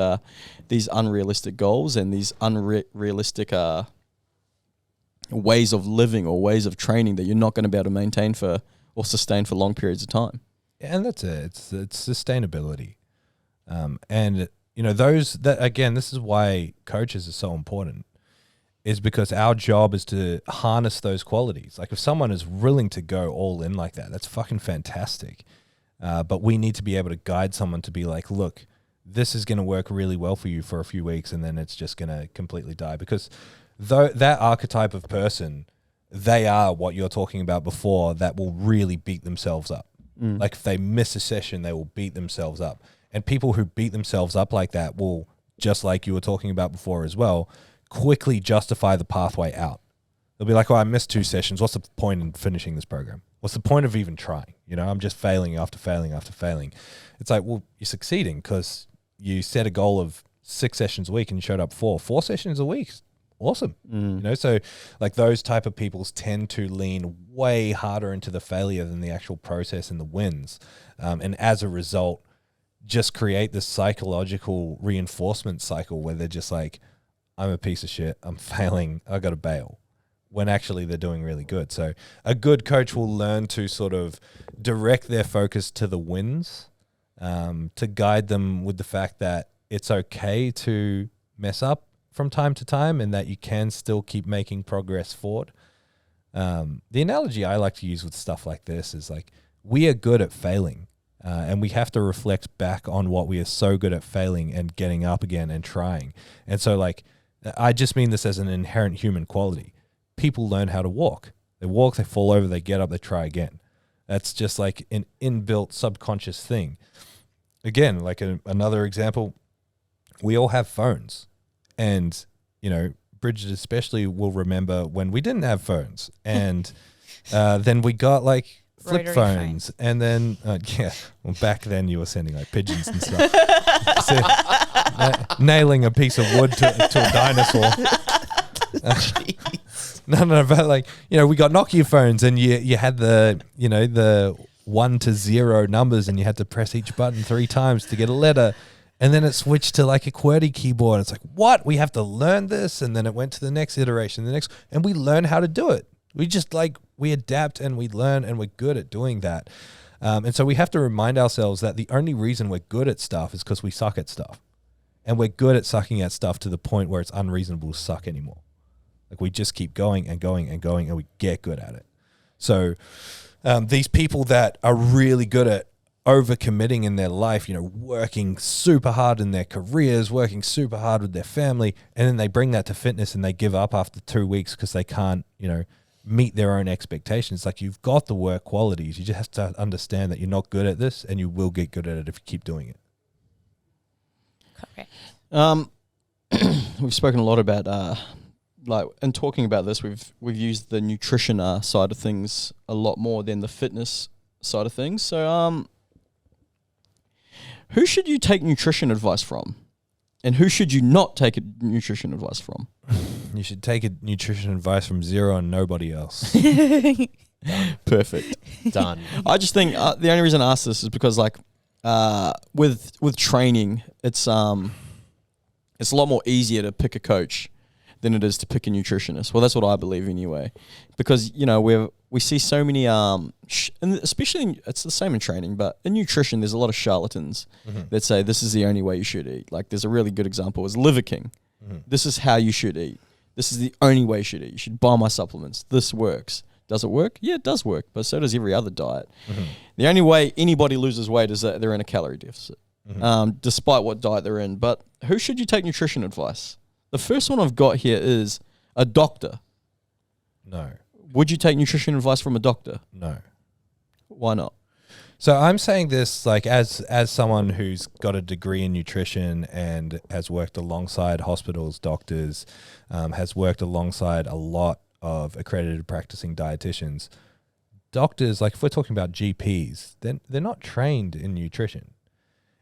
S4: these unrealistic goals and these unrealistic ways of living or ways of training that you're not going to be able to maintain or sustain for long periods of time.
S1: And that's it. It's sustainability. And, this is why coaches are so important, is because our job is to harness those qualities. Like if someone is willing to go all in like that, that's fucking fantastic. But we need to be able to guide someone to be like, look, this is going to work really well for you for a few weeks and then it's just going to completely die. Because that archetype of person, they are what you're talking about before, that will really beat themselves up. Like if they miss a session, they will beat themselves up. And people who beat themselves up like that will, just like you were talking about before as well, quickly justify the pathway out. They'll be like, I missed 2 sessions. What's the point in finishing this program? What's the point of even trying? I'm just failing after failing after failing. It's like, well, you're succeeding because you set a goal of 6 sessions a week and you showed up 4 sessions a week. Awesome. So like those type of people tend to lean way harder into the failure than the actual process and the wins. And as a result, just create this psychological reinforcement cycle where they're just like, I'm a piece of shit. I'm failing. I got to bail. When actually they're doing really good. So a good coach will learn to sort of direct their focus to the wins, to guide them with the fact that it's okay to mess up from time to time and that you can still keep making progress forward. The analogy I like to use with stuff like this is like, we are good at failing, and we have to reflect back on what we are so good at failing and getting up again and trying. And so like, I just mean this as an inherent human quality. People learn how to walk. They walk, they fall over, they get up, they try again. That's just like an inbuilt subconscious thing. Again, like another example, we all have phones. And, Bridget especially will remember when we didn't have phones, and then we got like flip
S3: Rotary
S1: phones, and then well, back then you were sending like pigeons and stuff. So, nailing a piece of wood to a dinosaur. No, but like, we got Nokia phones, and you had the 1 to 0 numbers, and you had to press each button 3 times to get a letter. And then it switched to like a QWERTY keyboard. It's like, what? We have to learn this. And then it went to the next iteration, and we learn how to do it. We just we adapt and we learn, and we're good at doing that. And so we have to remind ourselves that the only reason we're good at stuff is because we suck at stuff. And we're good at sucking at stuff to the point where it's unreasonable to suck anymore. Like, we just keep going and going and going, and we get good at it. So these people that are really good at overcommitting in their life, working super hard in their careers, working super hard with their family, and then they bring that to fitness and they give up after 2 weeks because they can't, meet their own expectations. Like, you've got the work qualities. You just have to understand that you're not good at this, and you will get good at it if you keep doing it.
S3: Correct.
S4: We've spoken a lot about in talking about this, we've used the nutrition side of things a lot more than the fitness side of things. So who should you take nutrition advice from, and who should you not take nutrition advice from?
S1: You should take nutrition advice from Zero and nobody else.
S4: Perfect.
S2: Done.
S4: I just think the only reason I ask this is because with training, it's a lot more easier to pick a coach than it is to pick a nutritionist. Well, that's what I believe anyway, because we see so many and especially it's the same in training, but in nutrition there's a lot of charlatans that say this is the only way you should eat. Like, there's a really good example is Liver King. This is how you should eat. This is the only way you should eat. You should buy my supplements. This works. Does it work? Yeah, it does work, but so does every other diet. The only way anybody loses weight is that they're in a calorie deficit, despite what diet they're in. But who should you take nutrition advice? The first one I've got here is a doctor.
S1: No.
S4: Would you take nutrition advice from a doctor?
S1: No.
S4: Why not?
S1: So I'm saying this as someone who's got a degree in nutrition and has worked alongside hospitals, doctors, has worked alongside a lot of accredited practicing dietitians. Doctors, like if we're talking about GPs, then they're not trained in nutrition.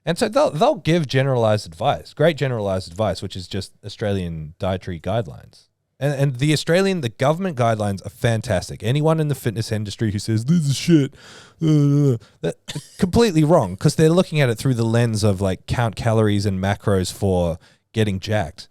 S1: And so they'll give generalized advice, great generalized advice, which is just Australian dietary guidelines. And the government guidelines are fantastic. Anyone in the fitness industry who says, this is shit, that's completely wrong, because they're looking at it through the lens of like count calories and macros for getting jacked.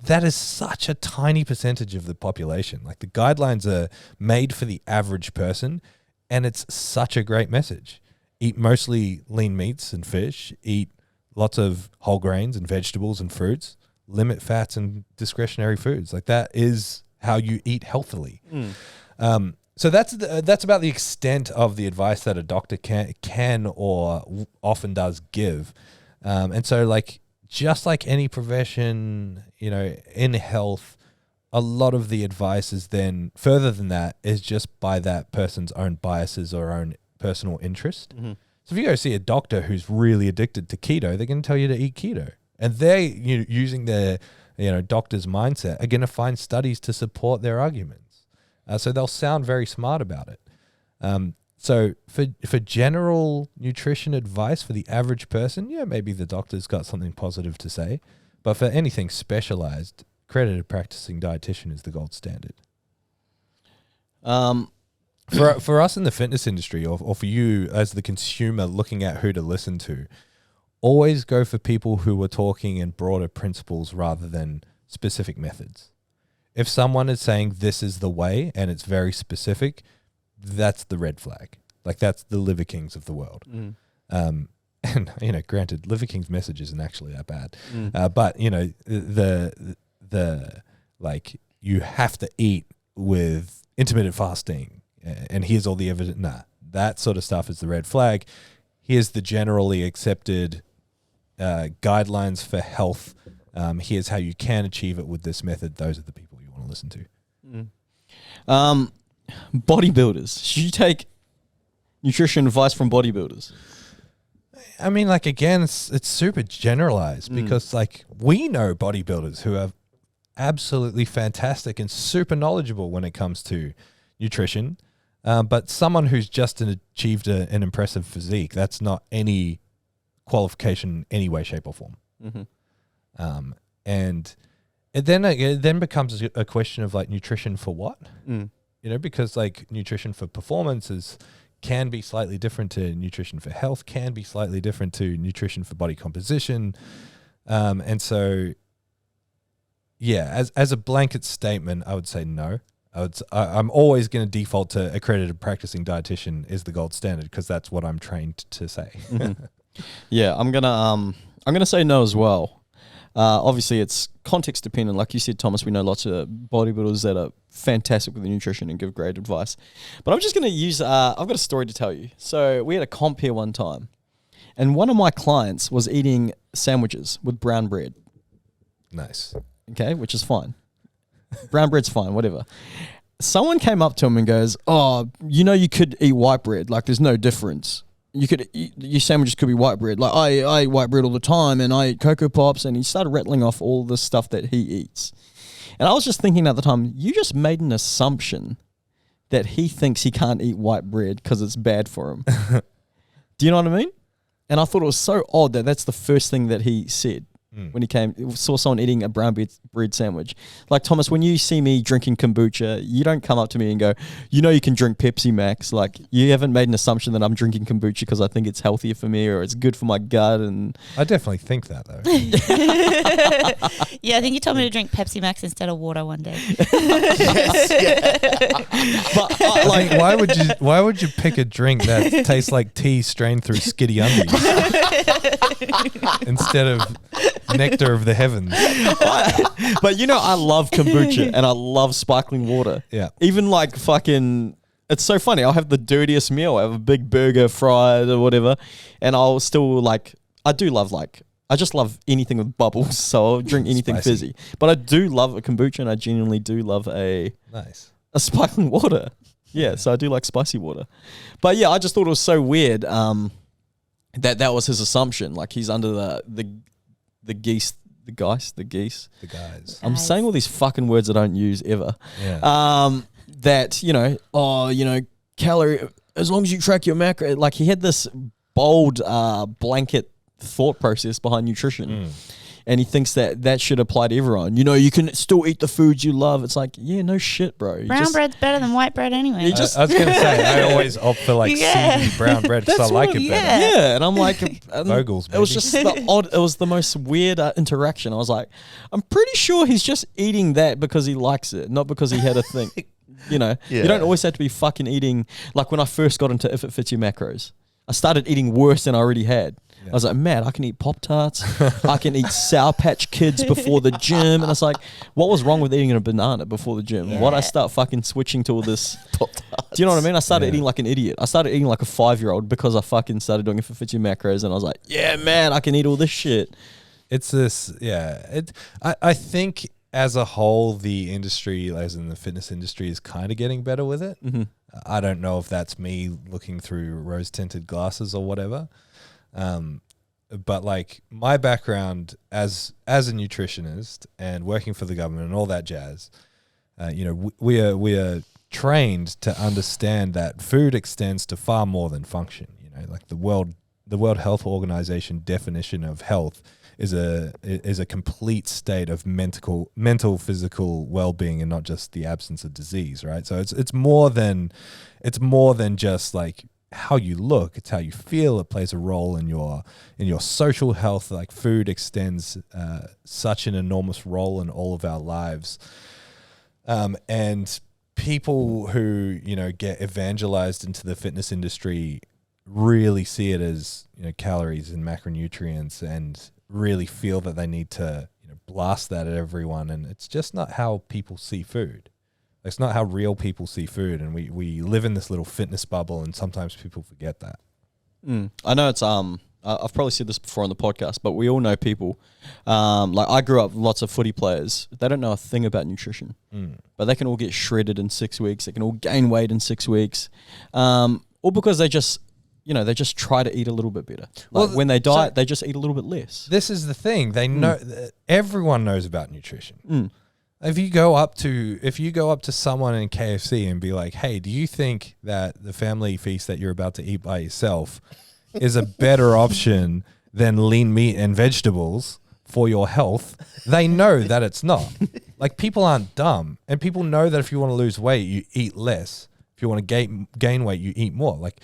S1: That is such a tiny percentage of the population. Like, the guidelines are made for the average person, and it's such a great message. Eat mostly lean meats and fish, eat lots of whole grains and vegetables and fruits, limit fats and discretionary foods. Like, that is how you eat healthily. So that's about the extent of the advice that a doctor can or often does give. And so, like, just like any profession, in health, a lot of the advice is then further than that is just by that person's own biases or own personal interest. So if you go see a doctor who's really addicted to keto, they're going to tell you to eat keto. And they're using their doctor's mindset, are going to find studies to support their arguments. So they'll sound very smart about it. So for general nutrition advice for the average person, yeah, maybe the doctor's got something positive to say. But for anything specialized, accredited practicing dietitian is the gold standard. For us in the fitness industry, or for you as the consumer looking at who to listen to, always go for people who are talking in broader principles rather than specific methods. If someone is saying this is the way and it's very specific, that's the red flag. Like, that's the Liver Kings of the world. And granted, Liver King's message isn't actually that bad. But the like, you have to eat with intermittent fasting, and here's all the evidence. Nah, that sort of stuff is the red flag. Here's the generally accepted guidelines for health. Here's how you can achieve it with this method. Those are the people you want to listen to.
S4: Bodybuilders. Should you take nutrition advice from bodybuilders?
S1: I mean, like, again, it's super generalized because, like, we know bodybuilders who are absolutely fantastic and super knowledgeable when it comes to nutrition. But someone who's just achieved an impressive physique, that's not any qualification in any way, shape, or form.
S4: Mm-hmm.
S1: And it then becomes a question of like nutrition for what? You know, because like nutrition for performance can be slightly different to nutrition for health, can be slightly different to nutrition for body composition. And so, yeah, as a blanket statement, I would say no. I'm always going to default to accredited practicing dietitian is the gold standard because that's what I'm trained to say.
S4: Mm-hmm. Yeah, I'm gonna say no as well. Obviously, it's context dependent. Like you said, Thomas, we know lots of bodybuilders that are fantastic with the nutrition and give great advice. But I'm just gonna use. I've got a story to tell you. So we had a comp here one time, and one of my clients was eating sandwiches with brown bread.
S1: Nice.
S4: Okay, which is fine. Brown bread's fine, whatever. Someone came up to him and goes, "Oh, you know, you could eat white bread. Like, there's no difference. You could eat, your sandwiches could be white bread. Like, I eat white bread all the time, and I eat Cocoa Pops." And he started rattling off all the stuff that he eats. And I was just thinking at the time, you just made an assumption that he thinks he can't eat white bread because it's bad for him. Do you know what I mean? And I thought it was so odd that that's the first thing that he said. When he saw someone eating a brown bread sandwich. Like, Thomas, when you see me drinking kombucha, you don't come up to me and go, you know, you can drink Pepsi Max. Like, you haven't made an assumption that I'm drinking kombucha because I think it's healthier for me or it's good for my gut. And
S1: I definitely think that, though.
S3: Yeah, I think you told me to drink Pepsi Max instead of water one day.
S4: But
S1: like, why would you pick a drink that tastes like tea strained through skitty undies instead of nectar of the heavens?
S4: But you know, I love kombucha and I love sparkling water.
S1: Yeah.
S4: Even like fucking, it's so funny. I'll have the dirtiest meal. I have a big burger, fried or whatever, and I'll still like, I just love anything with bubbles, so I'll drink anything
S1: Spicy.
S4: fizzy. But I do love a kombucha, and I genuinely do love a sparkling water. Yeah, so I do like spicy water. But yeah, I just thought it was so weird that was his assumption. Like, he's under the guys. I'm saying all these fucking words I don't use ever.
S1: Yeah.
S4: That, you know, calorie, as long as you track your macro. Like, he had this bold blanket thought process behind nutrition. And he thinks that should apply to everyone. You know, you can still eat the foods you love. It's like, yeah, no shit, bro.
S3: Brown bread's better than white bread anyway.
S1: I was going to say, I always opt for like seedy brown bread because I like it better.
S4: Yeah, and I'm like,
S1: Vogels,
S4: it was just the odd. It was the most weird interaction. I was like, I'm pretty sure he's just eating that because he likes it, not because he had a thing. You know, you don't always have to be fucking eating. Like, when I first got into If It Fits Your Macros, I started eating worse than I already had. I was like, man, I can eat Pop-Tarts. I can eat Sour Patch Kids before the gym. And I was like, what was wrong with eating a banana before the gym? Why'd I start fucking switching to all this Pop-Tarts? Do you know what I mean? I started eating like an idiot. I started eating like a 5-year-old because I fucking started doing If It Fits Your Macros. And I was like, yeah, man, I can eat all this shit.
S1: It's this, I think as a whole, the industry, as in the fitness industry, is kind of getting better with it.
S4: Mm-hmm.
S1: I don't know if that's me looking through rose-tinted glasses or whatever. But like, my background as a nutritionist and working for the government and all that jazz, you know, we are trained to understand that food extends to far more than function. You know, like the World Health Organization definition of health is a complete state of mental physical well-being and not just the absence of disease, right? So it's more than just like how you look, it's how you feel. It plays a role in your social health. Like, food extends such an enormous role in all of our lives. And people who, you know, get evangelized into the fitness industry really see it as, you know, calories and macronutrients and really feel that they need to, you know, blast that at everyone. And it's just not how people see food. It's not how real people see food, and we live in this little fitness bubble, and sometimes people forget that.
S4: I know it's I've probably said this before on the podcast, but we all know people. Like, I grew up with lots of footy players. They don't know a thing about nutrition, but they can all get shredded in 6 weeks. They can all gain weight in 6 weeks, all because they just try to eat a little bit better. Like, when they diet, they just eat a little bit less.
S1: This is the thing. They know everyone knows about nutrition. If you go up to someone in KFC and be like, "Hey, do you think that the family feast that you're about to eat by yourself is a better option than lean meat and vegetables for your health?" They know that it's not. Like, people aren't dumb, and people know that if you want to lose weight, you eat less. If you want to gain weight, you eat more. Like,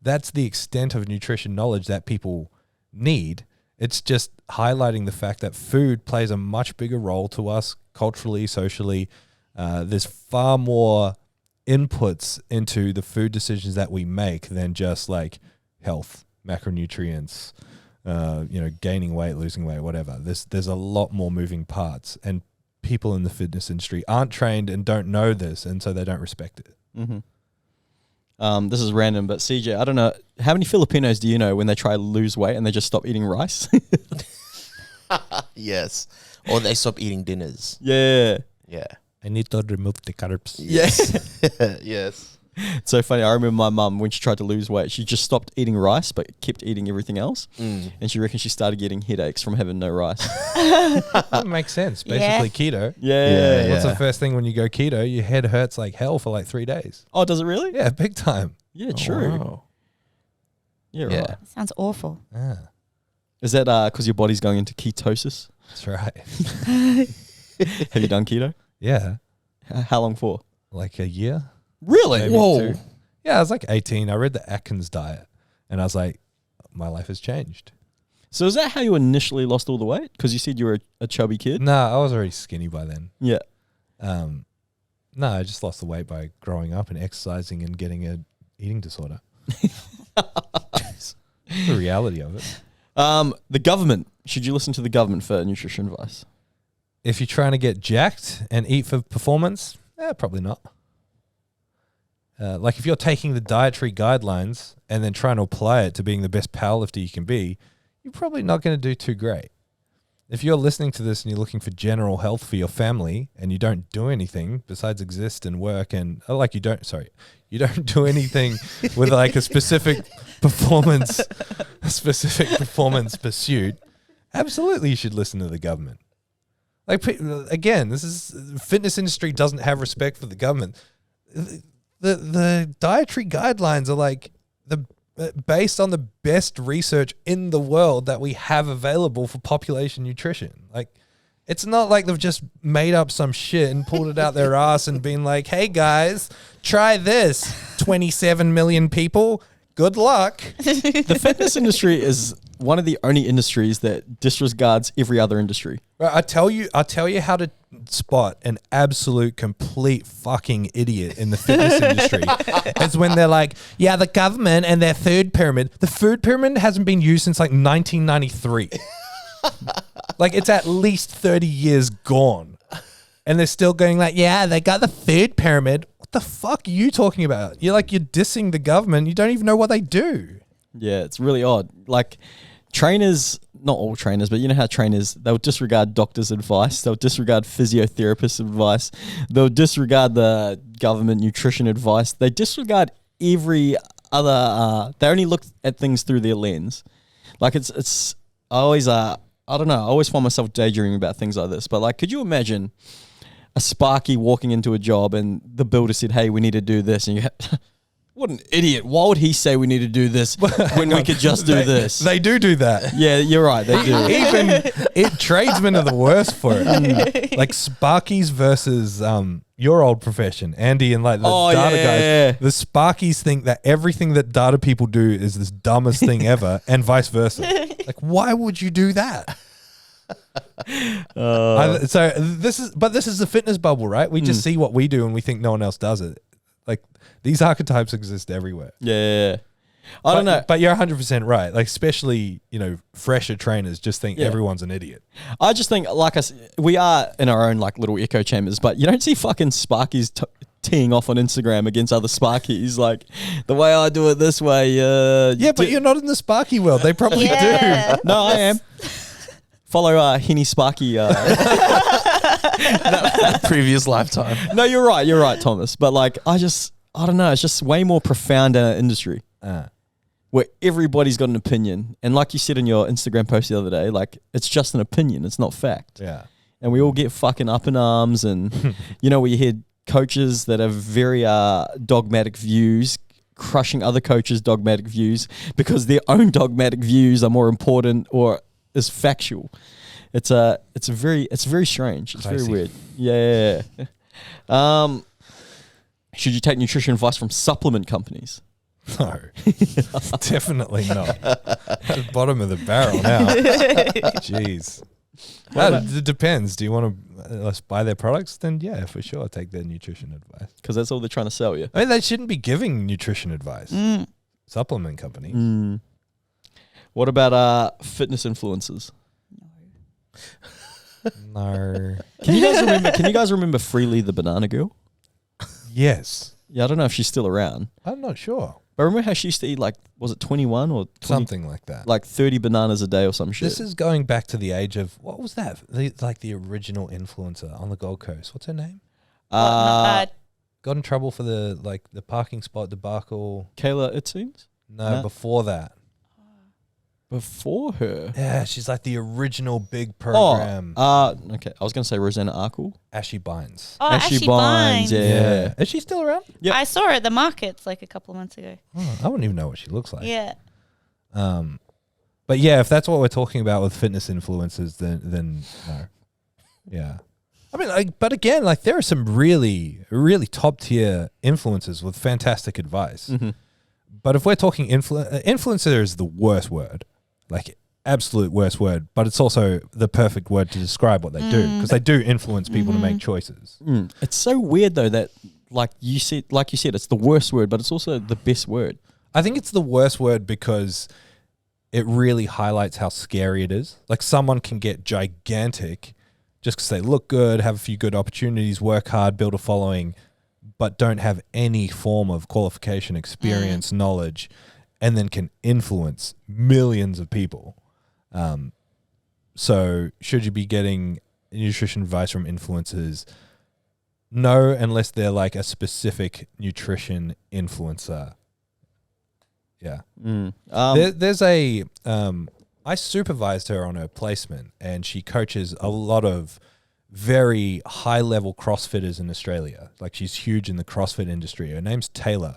S1: that's the extent of nutrition knowledge that people need. It's just highlighting the fact that food plays a much bigger role to us culturally, socially. There's far more inputs into the food decisions that we make than just like health, macronutrients, gaining weight, losing weight, whatever. There's a lot more moving parts, and people in the fitness industry aren't trained and don't know this, and so they don't respect it.
S4: Mm-hmm. This is random, but CJ, I don't know, how many Filipinos do you know when they try to lose weight and they just stop eating rice?
S2: Yes. Or they stop eating dinners.
S4: Yeah.
S2: Yeah.
S1: I need to remove the carbs.
S2: Yes. Yes.
S4: It's so funny. I remember my mum, when she tried to lose weight, she just stopped eating rice but kept eating everything else. And she reckons she started getting headaches from having no rice.
S1: That makes sense. Basically, keto.
S4: Yeah.
S1: What's the first thing when you go keto? Your head hurts like hell for like 3 days.
S4: Oh, does it really?
S1: Yeah, big time.
S4: Yeah, true.
S2: Wow.
S4: Yeah,
S2: Yeah.
S4: right.
S3: Sounds awful.
S1: Ah,
S4: Is that because your body's going into ketosis?
S1: that's right.
S4: Have you done keto?
S1: Yeah,
S4: How long for?
S1: like a year.
S4: Really?
S1: Maybe
S4: Whoa.
S1: 2. Yeah, I was like 18. I read the Atkins diet, and I was like, my life has changed.
S4: So is that how you initially lost all the weight? Because you said you were a chubby kid?
S1: Nah, I was already skinny by then.
S4: Yeah.
S1: No, I just lost the weight by growing up and exercising and getting an eating disorder. That's the reality of it.
S4: The government. Should you listen to the government for nutrition advice?
S1: If you're trying to get jacked and eat for performance, probably not. Like, if you're taking the dietary guidelines and then trying to apply it to being the best powerlifter you can be, you're probably not going to do too great. If you're listening to this and you're looking for general health for your family and you don't do anything besides exist and work and you don't do anything with like a specific performance pursuit, absolutely you should listen to the government. Like, again, this is fitness industry doesn't have respect for the government. The dietary guidelines are like based on the best research in the world that we have available for population nutrition. Like, it's not like they've just made up some shit and pulled it out their ass and been like, "Hey guys, try this. 27 million people. Good luck."
S4: The fitness industry is one of the only industries that disregards every other industry.
S1: Right, I tell you how to spot an absolute complete fucking idiot in the fitness industry. It's when they're like, "Yeah, the government and their food pyramid." The food pyramid hasn't been used since like 1993. Like, it's at least 30 years gone. And they're still going like, "Yeah, they got the food pyramid." What the fuck are you talking about? You're dissing the government. You don't even know what they do.
S4: Yeah, it's really odd. Like, trainers, not all trainers, but you know how trainers, they'll disregard doctors' advice. They'll disregard physiotherapists' advice. They'll disregard the government nutrition advice. They disregard every other, they only look at things through their lens. Like, it's I always, I don't know, I always find myself daydreaming about things like this. But like, could you imagine a Sparky walking into a job and the builder said, "Hey, we need to do this," and you what an idiot. Why would he say we need to do this when we could just do this?
S1: They do that.
S4: Yeah, you're right. They do.
S1: Even tradesmen are the worst for it. Like Sparkies versus your old profession, Andy, and like the data guys.
S4: Yeah.
S1: The Sparkies think that everything that data people do is this dumbest thing ever, and vice versa. Like, why would you do that? So this is the fitness bubble, right? We just see what we do and we think no one else does it. Like, these archetypes exist everywhere.
S4: Yeah. I don't know.
S1: But you're 100% right. Like, especially, fresher trainers just think everyone's an idiot.
S4: I just think, like we are in our own like little echo chambers, but you don't see fucking Sparkies teeing off on Instagram against other Sparkies. Like, the way I do it this way.
S1: Yeah, but you're not in the Sparky world. They probably do.
S4: No, I am. Follow Henny Sparky.
S2: Previous lifetime.
S4: No, you're right, Thomas. But like, I don't know. It's just way more profound in our industry where everybody's got an opinion. And like you said in your Instagram post the other day, like, it's just an opinion. It's not fact.
S1: Yeah.
S4: and we all get fucking up in arms, and you know, we hear coaches that have very dogmatic views crushing other coaches' dogmatic views because their own dogmatic views are more important or is factual. It's very strange. It's
S1: Crazy.
S4: very weird. Yeah. Should you take nutrition advice from supplement companies?
S1: No, definitely not. At the bottom of the barrel now. Jeez. It depends. Do you want to buy their products? Then yeah, for sure, take their nutrition advice.
S4: Because that's all they're trying to sell you.
S1: I mean, they shouldn't be giving nutrition advice. Supplement company.
S4: What about fitness influencers?
S1: No.
S4: Can you guys remember Freely the Banana Girl?
S1: Yes.
S4: Yeah, I don't know if she's still around.
S1: I'm not sure.
S4: But remember how she used to eat, like, was it 21 or 20,
S1: Something like that.
S4: like 30 bananas a day or some shit?
S1: This is going back to the age of, what was that? The original influencer on the Gold Coast. What's her name? Got in trouble for the parking spot debacle.
S4: Kayla, it seems?
S1: No, before that.
S4: Before her?
S1: Yeah, she's like the original big program.
S4: Okay. I was going to say Rosanna Arkle.
S1: Ashy Bynes.
S3: Oh, Ashley
S4: Bynes,
S3: Bynes.
S4: yeah.
S1: Is she still around?
S4: Yep.
S3: I saw her at the markets like a couple of months ago.
S1: Oh, I wouldn't even know what she looks like.
S3: Yeah.
S1: But yeah, if that's what we're talking about with fitness influencers, then no. Yeah. I mean, but again, like there are some really, really top tier influencers with fantastic advice.
S4: Mm-hmm.
S1: But if we're talking influencer is the worst word, like absolute worst word, but it's also the perfect word to describe what they do because they do influence people to make choices.
S4: It's so weird though that like you said, it's the worst word, but it's also the best word.
S1: I think it's the worst word because it really highlights how scary it is. Like someone can get gigantic just because they look good, have a few good opportunities, work hard, build a following, but don't have any form of qualification, experience, knowledge, and then can influence millions of people. So should you be getting nutrition advice from influencers? No, unless they're like a specific nutrition influencer. Yeah. There's a I supervised her on her placement, and she coaches a lot of very high level CrossFitters in Australia. Like she's huge in the CrossFit industry. Her name's Taylor.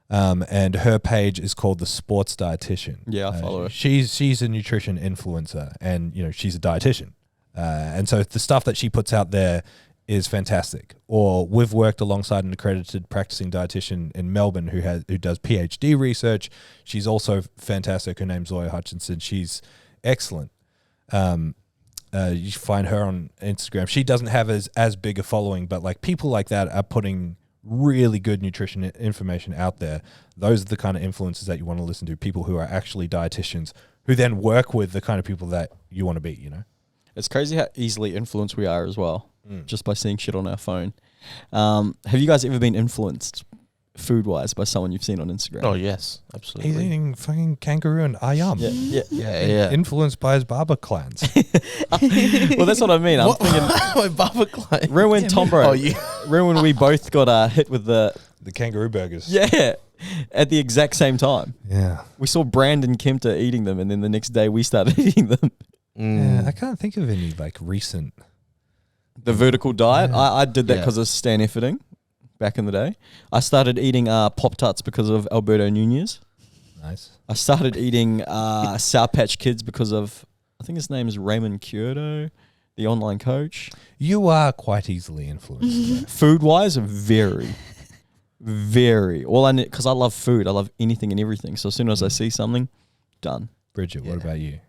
S1: And her page is called The Sports Dietitian.
S4: Yeah, I follow her.
S1: She's a nutrition influencer, and she's a dietitian. And so the stuff that she puts out there is fantastic. Or we've worked alongside an accredited practicing dietitian in Melbourne who does PhD research. She's also fantastic. Her name's Zoya Hutchinson. She's excellent. You find her on Instagram. She doesn't have as big a following, but like people like that are putting really good nutrition information out there. Those are the kind of influencers that you want to listen to. People who are actually dietitians who then work with the kind of people that you want to be.
S4: It's crazy how easily influenced we are as well, just by seeing shit on our phone. Have you guys ever been influenced food-wise by someone you've seen on Instagram?
S2: Oh, yes, absolutely.
S1: He's eating fucking kangaroo and ayam.
S2: Yeah.
S1: Influenced by his barber clients.
S4: Well, that's what I mean. I'm thinking,
S2: My barber client.
S4: remember when Tom Bro, remember when we both got hit with the
S1: kangaroo burgers.
S4: Yeah, at the exact same time.
S1: Yeah.
S4: We saw Brandon Kempter eating them, and then the next day we started eating them.
S1: Yeah, I can't think of any like recent.
S4: The vertical diet,
S1: Yeah.
S4: I did that
S2: Yeah.
S4: because of Stan Efferding back in the day. I started eating Pop-Tarts because of Alberto Nunez.
S1: Nice.
S4: I started eating Sour Patch Kids because of, I think his name is Raymond Kyoto, the online coach.
S1: You are quite easily influenced.
S4: Food-wise, very. All I need, because I love food. I love anything and everything. So as soon as I see something, done.
S1: Bridget, what about you?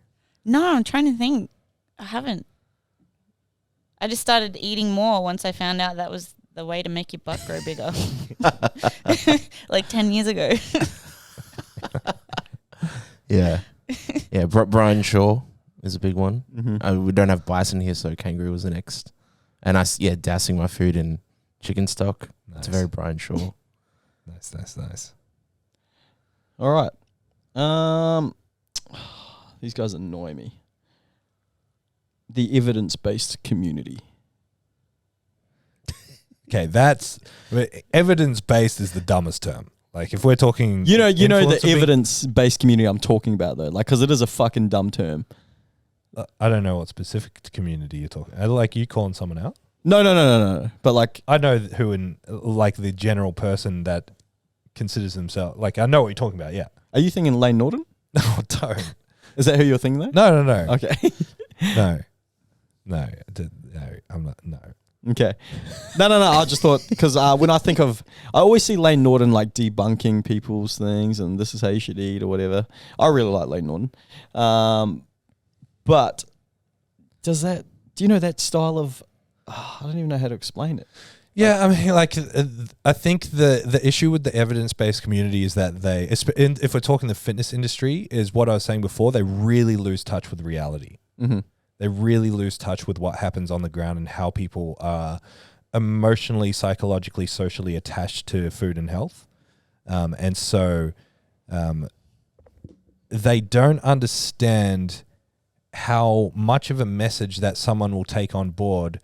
S3: No, I'm trying to think. I haven't. I just started eating more once I found out that was the way to make your butt grow bigger. Like 10 years ago.
S2: Yeah. Brian Shaw is a big one.
S4: Mm-hmm.
S2: We don't have bison here, so kangaroo was the next. And dousing my food in chicken stock. It's very Brian Shaw.
S1: Nice.
S4: All right. These guys annoy me. The evidence-based community.
S1: Okay, evidence-based is the dumbest term. Like if we're talking,
S4: You know the
S1: influencer being-
S4: evidence-based community I'm talking about though, like because it is a fucking dumb term.
S1: I don't know what specific community you're talking. Like you calling someone out?
S4: No. But like,
S1: I know who in like the general person that considers themselves like I know what you're talking about. Yeah.
S4: are you thinking Lane Norton?
S1: No, don't.
S4: Is that who you're thinking though?
S1: No.
S4: Okay.
S1: No, I'm not. No.
S4: Okay. No. I just thought because when I think of, I always see Lane Norton like debunking people's things and this is how you should eat or whatever. I really like Lane Norton, but do you know that style of? I don't even know how to explain it.
S1: Yeah, I mean, like, I think the issue with the evidence-based community is that if we're talking the fitness industry, is what I was saying before, they really lose touch with reality.
S4: Mm-hmm.
S1: They really lose touch with what happens on the ground and how people are emotionally, psychologically, socially attached to food and health. And so they don't understand how much of a message that someone will take on board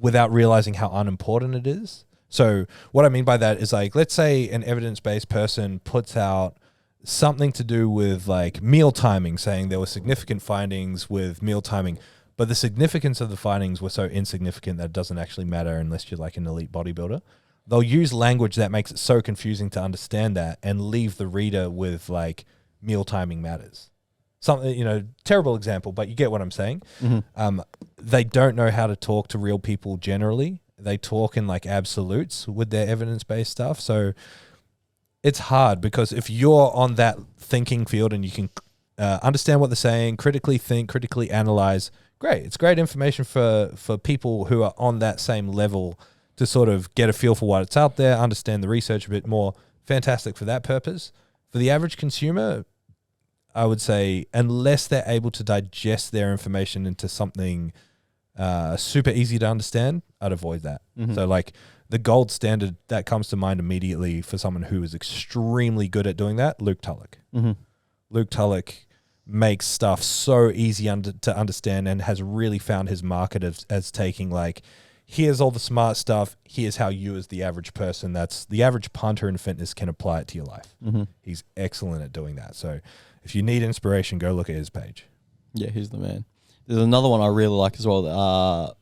S1: without realizing how unimportant it is. So what I mean by that is like, let's say an evidence-based person puts out something to do with like meal timing, saying there were significant findings with meal timing, but the significance of the findings were so insignificant that it doesn't actually matter unless you're like an elite bodybuilder. They'll use language that makes it so confusing to understand that and leave the reader with like meal timing matters. Something, terrible example, but you get what I'm saying.
S4: Mm-hmm.
S1: They don't know how to talk to real people generally. They talk in like absolutes with their evidence-based stuff. So it's hard because if you're on that thinking field and you can understand what they're saying, critically think, critically analyze, great. It's great information for people who are on that same level to sort of get a feel for what's out there, understand the research a bit more. Fantastic for that purpose. For the average consumer, I would say, unless they're able to digest their information into something super easy to understand, I'd avoid that.
S4: Mm-hmm.
S1: So like the gold standard that comes to mind immediately for someone who is extremely good at doing that, Luke Tulloch.
S4: Mm-hmm.
S1: Luke Tulloch makes stuff so easy to understand and has really found his market as taking like, here's all the smart stuff. Here's how you as the average person, that's the average punter in fitness, can apply it to your life.
S4: Mm-hmm.
S1: He's excellent at doing that. So if you need inspiration, go look at his page.
S4: Yeah, he's the man. There's another one I really like as well.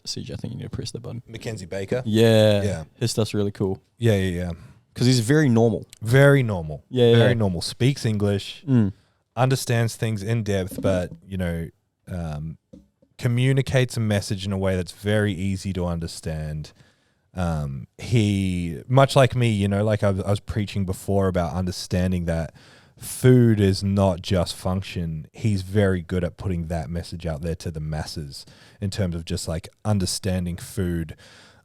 S4: CJ, I think you need to press that button.
S1: Mackenzie Baker.
S4: Yeah. His stuff's really cool.
S1: Yeah.
S4: Because he's very normal.
S1: Very normal.
S4: Yeah.
S1: Very normal. Speaks English, understands things in depth, but, communicates a message in a way that's very easy to understand. He, much like me, like I was preaching before about understanding that food is not just function. He's very good at putting that message out there to the masses in terms of just like understanding food,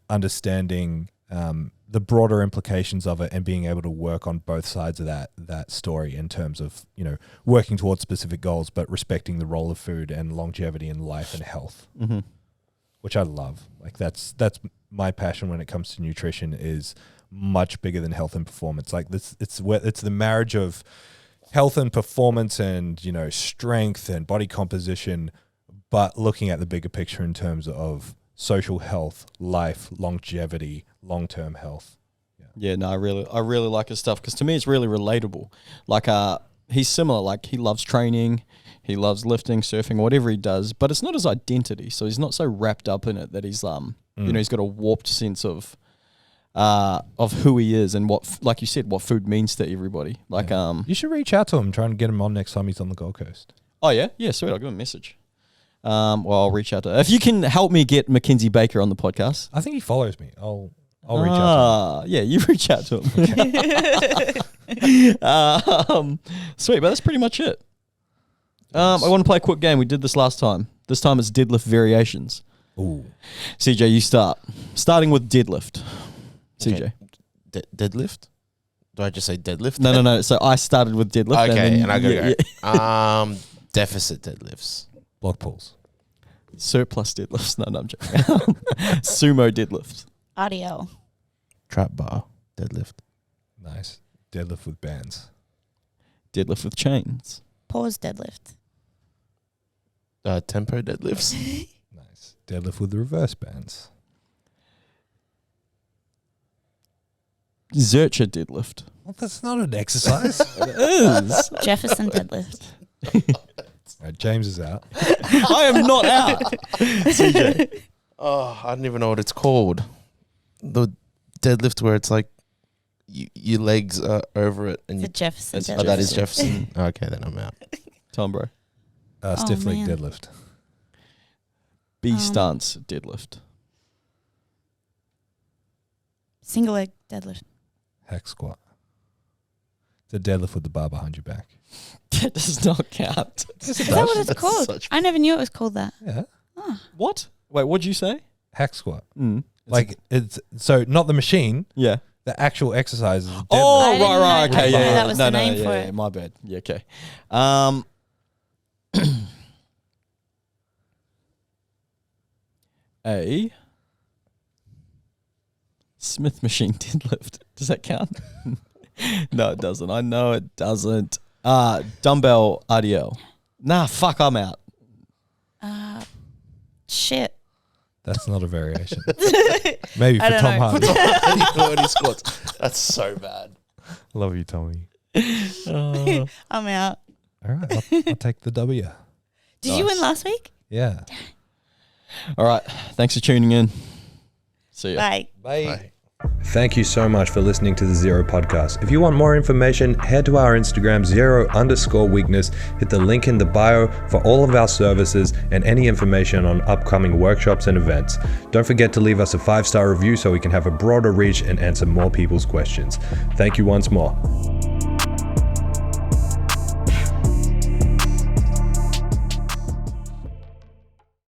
S1: understanding the broader implications of it, and being able to work on both sides of that story in terms of, working towards specific goals, but respecting the role of food and longevity in life and health, which I love. Like that's my passion when it comes to nutrition, is much bigger than health and performance. Like this, it's the marriage of health and performance and, strength and body composition, but looking at the bigger picture in terms of social health, life, longevity, long-term health.
S4: Yeah, no, I really like his stuff because to me it's really relatable. Like, he's similar. Like, he loves training, he loves lifting, surfing, whatever he does, but it's not his identity. So he's not so wrapped up in it that he's he's got a warped sense of who he is and what, like you said, what food means to everybody. Like,
S1: you should reach out to him, try and get him on next time he's on the Gold Coast.
S4: Oh yeah, sweet. I'll give him a message. Well, I'll reach out to. If you can help me get Mackenzie Baker on the podcast,
S1: I think he follows me. I'll reach out to him.
S4: Yeah, you reach out to him. Sweet, but that's pretty much it. I want to play a quick game. We did this last time. This time it's deadlift variations.
S1: Ooh.
S4: CJ, you start. Starting with deadlift. CJ.
S2: Okay. Deadlift? Do I just say deadlift?
S4: No. So I started with deadlift.
S2: Okay, and I go. Yeah. Deficit deadlifts.
S1: Block pulls.
S4: Surplus deadlifts. No, I'm joking. Sumo deadlift.
S3: RDL.
S2: Trap bar deadlift.
S1: Nice. Deadlift with bands.
S4: Deadlift with chains.
S3: Pause deadlift.
S2: Tempo deadlifts.
S1: Nice. Deadlift with the reverse bands.
S4: Zercher deadlift.
S1: Well, that's not an exercise.
S4: It is.
S3: Jefferson deadlift.
S1: All right, James is out.
S4: I am not out. CJ.
S2: Oh, I don't even know what it's called. The deadlift where it's like your legs are over it and
S3: The
S2: you.
S3: Jefferson
S4: That's-
S2: Oh,
S3: deadlift.
S2: that is Jefferson. Okay, then I'm out.
S4: Tom, bro.
S1: Stiff leg
S3: man.
S1: deadlift.
S4: B stance deadlift.
S3: Single leg deadlift.
S1: Hack squat. It's a deadlift with the bar behind your back.
S4: That does not count.
S3: Is that what it's
S2: That's
S3: called?
S2: such-
S3: I never knew it was called that.
S1: Yeah.
S4: What? Wait, what'd you say?
S1: Hack squat.
S4: Mm.
S1: Like it's so not the machine,
S4: Yeah.
S1: the actual exercise is a deadlift.
S4: Oh,
S3: I didn't
S4: right.
S3: know
S4: Okay,
S3: that
S4: yeah.
S3: was
S4: no,
S3: the
S4: no,
S3: name
S4: yeah,
S3: for
S4: yeah,
S3: it.
S4: my bad. Yeah, okay. A Smith machine deadlift. Does that count? No, it doesn't. I know it doesn't. Dumbbell RDL. Nah, fuck, I'm out.
S3: Shit.
S1: That's not a variation. Maybe
S3: I
S1: for
S3: don't
S1: Tom
S3: know.
S1: Hardy.
S2: 30 squats. That's so bad.
S1: Love you, Tommy.
S3: I'm out.
S1: All right, I'll take the W.
S3: Did you
S4: Nice.
S3: win last week?
S1: Yeah.
S4: All right. Thanks for tuning in. See ya.
S3: Bye.
S2: Bye.
S1: Thank you so much for listening to the Zero Podcast. If you want more information, head to our Instagram, @zero_weakness. Hit the link in the bio for all of our services and any information on upcoming workshops and events. Don't forget to leave us a 5-star review so we can have a broader reach and answer more people's questions. Thank you once more.